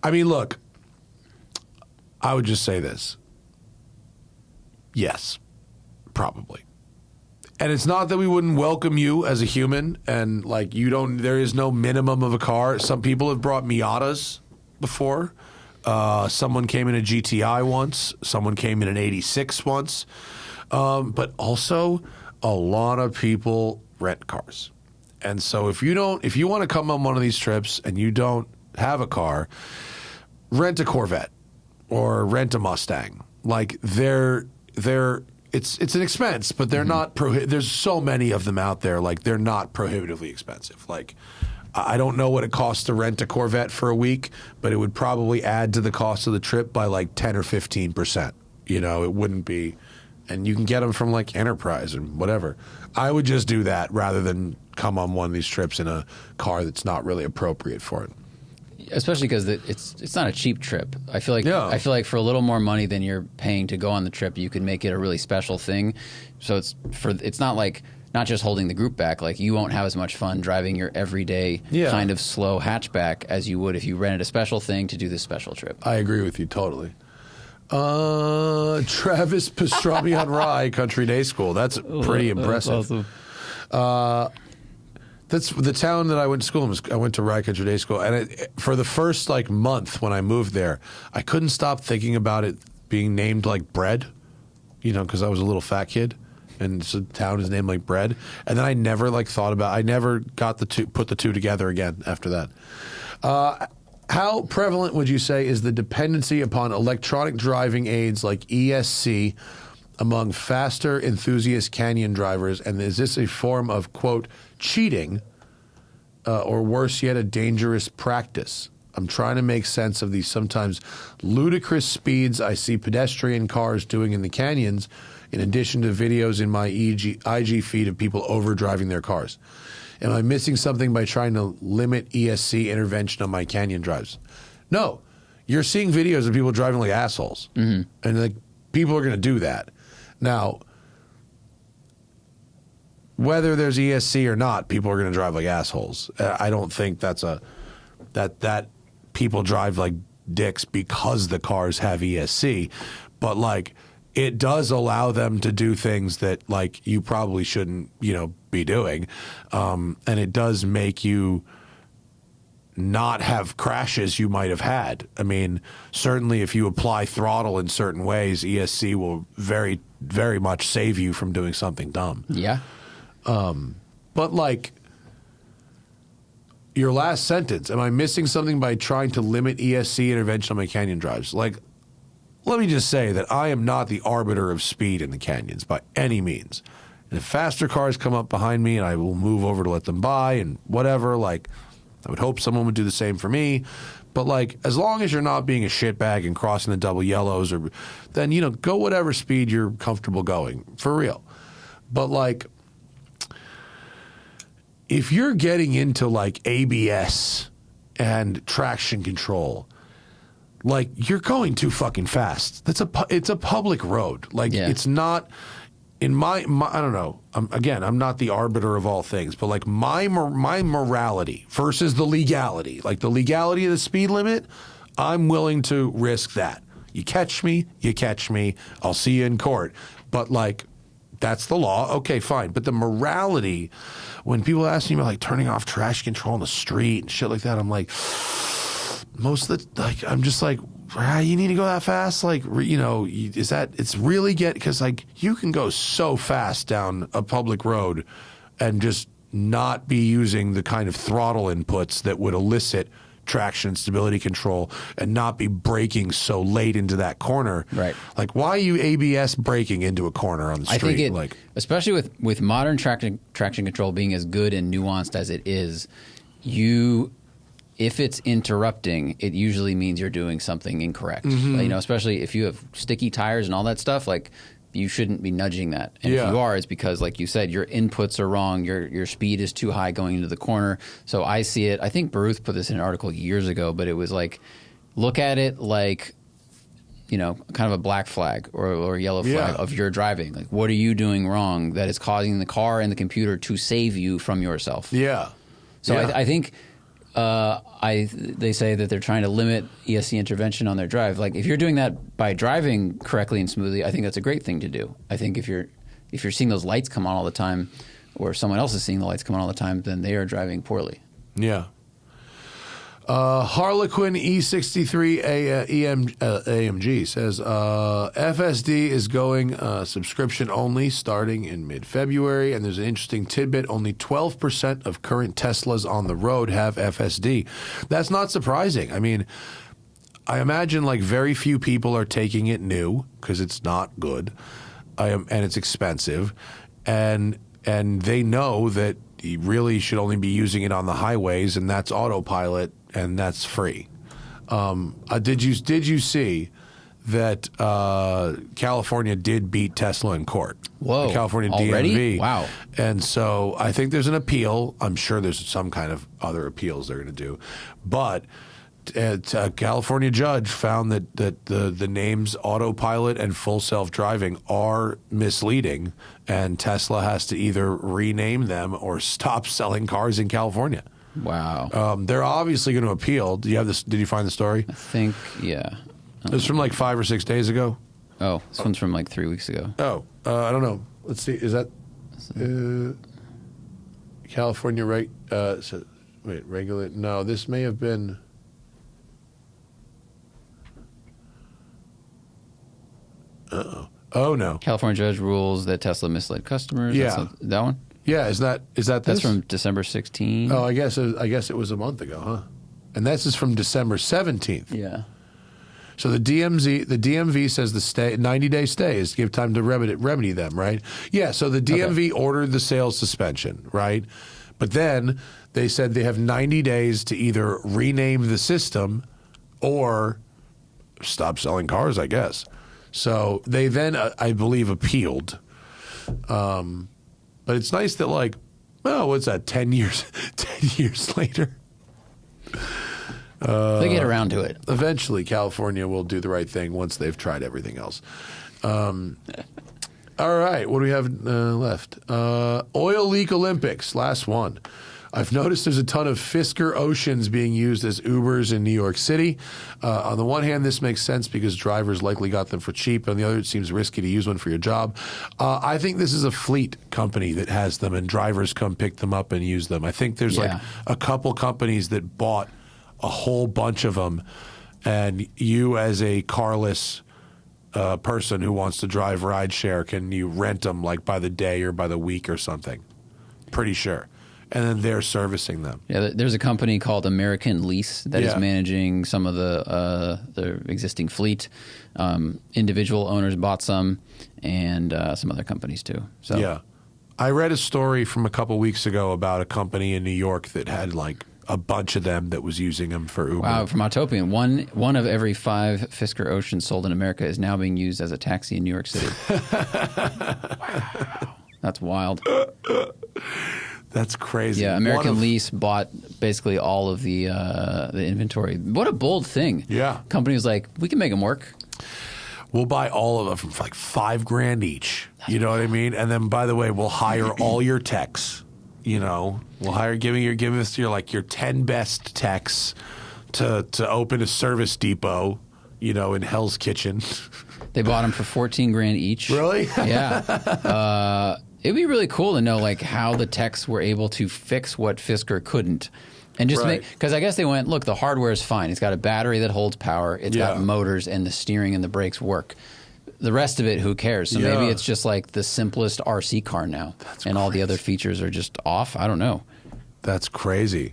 A: I mean, look, I would just say this. Yes, probably. And it's not that we wouldn't welcome you as a human, and like there is no minimum of a car. Some people have brought Miatas before. Someone came in a GTI once. Someone came in an 86 once. But also, a lot of people rent cars. And so if you want to come on one of these trips and you don't have a car, rent a Corvette or rent a Mustang. Like it's an expense, but they're not there's so many of them out there, like they're not prohibitively expensive. Like I don't know what it costs to rent a Corvette for a week, but it would probably add to the cost of the trip by like 10 or 15%. It wouldn't be, and you can get them from like Enterprise and whatever. I would just do that rather than come on one of these trips in a car that's not really appropriate for it.
B: Especially because it's not a cheap trip. I feel like for a little more money than you're paying to go on the trip, you could make it a really special thing. So it's not like not just holding the group back. Like you won't have as much fun driving your everyday kind of slow hatchback as you would if you rented a special thing to do this special trip.
A: I agree with you totally. Travis Pastrami on Rye Country Day School. That's pretty impressive.
B: That's awesome.
A: That's the town that I went to school in. I went to Rye Country Day School, and for the first like month when I moved there, I couldn't stop thinking about it being named like bread, you know, because I was a little fat kid, and so the town is named like bread. And then I never like thought about. I never got put the two together again after that. How prevalent would you say is the dependency upon electronic driving aids like ESC among faster enthusiast canyon drivers, and is this a form of, quote, cheating, or worse yet, a dangerous practice? I'm trying to make sense of these sometimes ludicrous speeds I see pedestrian cars doing in the canyons, in addition to videos in my IG feed of people overdriving their cars. Am I missing something by trying to limit ESC intervention on my canyon drives? No. You're seeing videos of people driving like assholes. Mm-hmm. And like people are going to do that. Now, whether there's ESC or not, people are going to drive like assholes. I don't think that's that people drive like dicks because the cars have ESC, but like it does allow them to do things that like you probably shouldn't, you know, be doing, and it does make you not have crashes you might have had. I mean, certainly if you apply throttle in certain ways, ESC will very, very much save you from doing something dumb.
B: Yeah.
A: But like your last sentence, am I missing something by trying to limit ESC intervention on my canyon drives? Like, let me just say that I am not the arbiter of speed in the canyons by any means. And if faster cars come up behind me and I will move over to let them by and whatever, like, I would hope someone would do the same for me. But like, as long as you're not being a shitbag and crossing the double yellows, or then, you know, go whatever speed you're comfortable going, for real. But like, if you're getting into like ABS and traction control, like you're going too fucking fast. It's a public road. Like it's not in my I don't know. I'm not the arbiter of all things, but like my morality versus the legality, like the legality of the speed limit, I'm willing to risk that. You catch me, I'll see you in court. But like, that's the law. Okay, fine. But the morality, when people ask me about like turning off traction control on the street and shit like that, I'm like, most of the, like, I'm just like, you need to go that fast? Like, you know, it's really because like you can go so fast down a public road and just not be using the kind of throttle inputs that would elicit traction and stability control and not be braking so late into that corner. Right. Like, why are you ABS braking into a corner on the street?
B: I think especially with modern traction control being as good and nuanced as it is, if it's interrupting, it usually means you're doing something incorrect. Mm-hmm. You know, especially if you have sticky tires and all that stuff, like you shouldn't be nudging that. And if you are, it's because, like you said, your inputs are wrong. Your speed is too high going into the corner. So I see it. I think Baruth put this in an article years ago, but it was like, look at it like, you know, kind of a black flag or a yellow flag of your driving. Like, what are you doing wrong that is causing the car and the computer to save you from yourself? Yeah. So I think... they say that they're trying to limit ESC intervention on their drive. Like, if you're doing that by driving correctly and smoothly, I think that's a great thing to do. I think if you're seeing those lights come on all the time, or someone else is seeing the lights come on all the time, then they are driving poorly. Yeah. Harlequin E63 AMG says FSD is going subscription only starting in mid-February, and there's an interesting tidbit. Only 12% of current Teslas on the road have FSD. That's not surprising. I mean, I imagine like very few people are taking it new because it's not good, and it's expensive, and they know that you really should only be using it on the highways, and that's autopilot. And that's free. Did you see that California did beat Tesla in court? Whoa! The California already?
A: DMV. Wow! And so I think there's an appeal. I'm sure there's some kind of other appeals they're going to do, but a California judge found that the names autopilot and full self-driving are misleading, and Tesla has to either rename them or stop selling cars in California. Wow. They're obviously going to appeal. Do you have this? Did you find the story?
B: I think, yeah.
A: It was from like 5 or 6 days ago.
B: Oh, this one's from like 3 weeks ago.
A: Oh, I don't know. Let's see. Is that? California regulate. No, this may have been. Oh no.
B: California judge rules that Tesla misled customers.
A: Yeah.
B: That one?
A: Yeah, is that this?
B: That's from December 16.
A: Oh, I guess it was a month ago, huh? And this is from December 17th.
B: Yeah.
A: So the DMV says the 90-day stay is to give time to remedy them, right? Yeah, so the DMV ordered the sales suspension, right? But then they said they have 90 days to either rename the system or stop selling cars, I guess. So they then, I believe, appealed. But it's nice that, like, what's that, 10 years later?
B: They get around to it.
A: Eventually, California will do the right thing once they've tried everything else. All right, what do we have left? Oil leak Olympics, last one. I've noticed there's a ton of Fisker Oceans being used as Ubers in New York City. On the one hand, this makes sense because drivers likely got them for cheap. On the other, it seems risky to use one for your job. I think this is a fleet company that has them, and drivers come pick them up and use them. I think there's like a couple companies that bought a whole bunch of them, and you as a carless person who wants to drive rideshare, can you rent them like by the day or by the week or something? Pretty sure. And then they're servicing them. Yeah,
B: there's a company called American Lease that is managing some of the existing fleet. Individual owners bought some, and some other companies too. So
A: yeah, I read a story from a couple weeks ago about a company in New York that had like a bunch of them that was using them for Uber.
B: Wow, from Autopian, one of every 5 Fisker Oceans sold in America is now being used as a taxi in New York City. Wow, that's wild.
A: That's crazy.
B: Yeah, American Lease bought basically all of the inventory. What a bold thing.
A: Yeah.
B: Company was like, we can make them work.
A: We'll buy all of them for like $5,000 each. You know what I mean? And then, by the way, we'll hire all your techs. You know, we'll give us your 10 best techs to open a service depot. You know, in Hell's Kitchen.
B: They bought them for $14,000 each.
A: Really?
B: Yeah. It'd be really cool to know like how the techs were able to fix what Fisker couldn't. And just make, because I guess they went, look, the hardware is fine. It's got a battery that holds power. It's got motors, and the steering and the brakes work. The rest of it, who cares? So maybe it's just like the simplest RC car now. That's and crazy. All the other features are just off. I don't know.
A: That's crazy.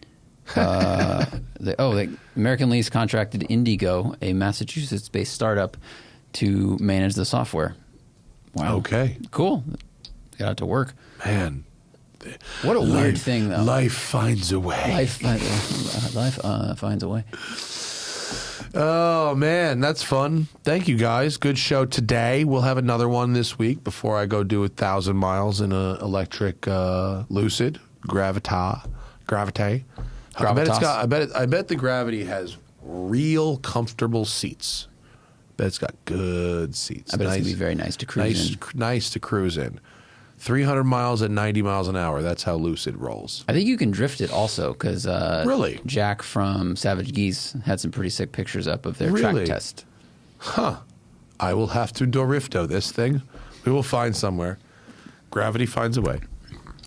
B: American Lease contracted Indigo, a Massachusetts-based startup, to manage the software. Wow.
A: Okay.
B: Cool. Got out to work.
A: Man.
B: What a weird thing, though.
A: Life finds a way.
B: Life finds a way.
A: Oh, man, that's fun. Thank you, guys. Good show today. We'll have another one this week before I go do 1,000 miles in an electric Lucid Gravite. I bet the Gravity has real comfortable seats. I bet it's got good seats.
B: I bet it's going to be very nice to cruise in.
A: Nice to cruise in. 300 miles at 90 miles an hour. That's how Lucid rolls.
B: I think you can drift it also because
A: really?
B: Jack from Savage Geese had some pretty sick pictures up of their track test.
A: Huh. I will have to Dorifto this thing. We will find somewhere. Gravity finds a way.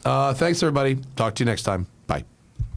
A: Thanks, everybody. Talk to you next time. Bye.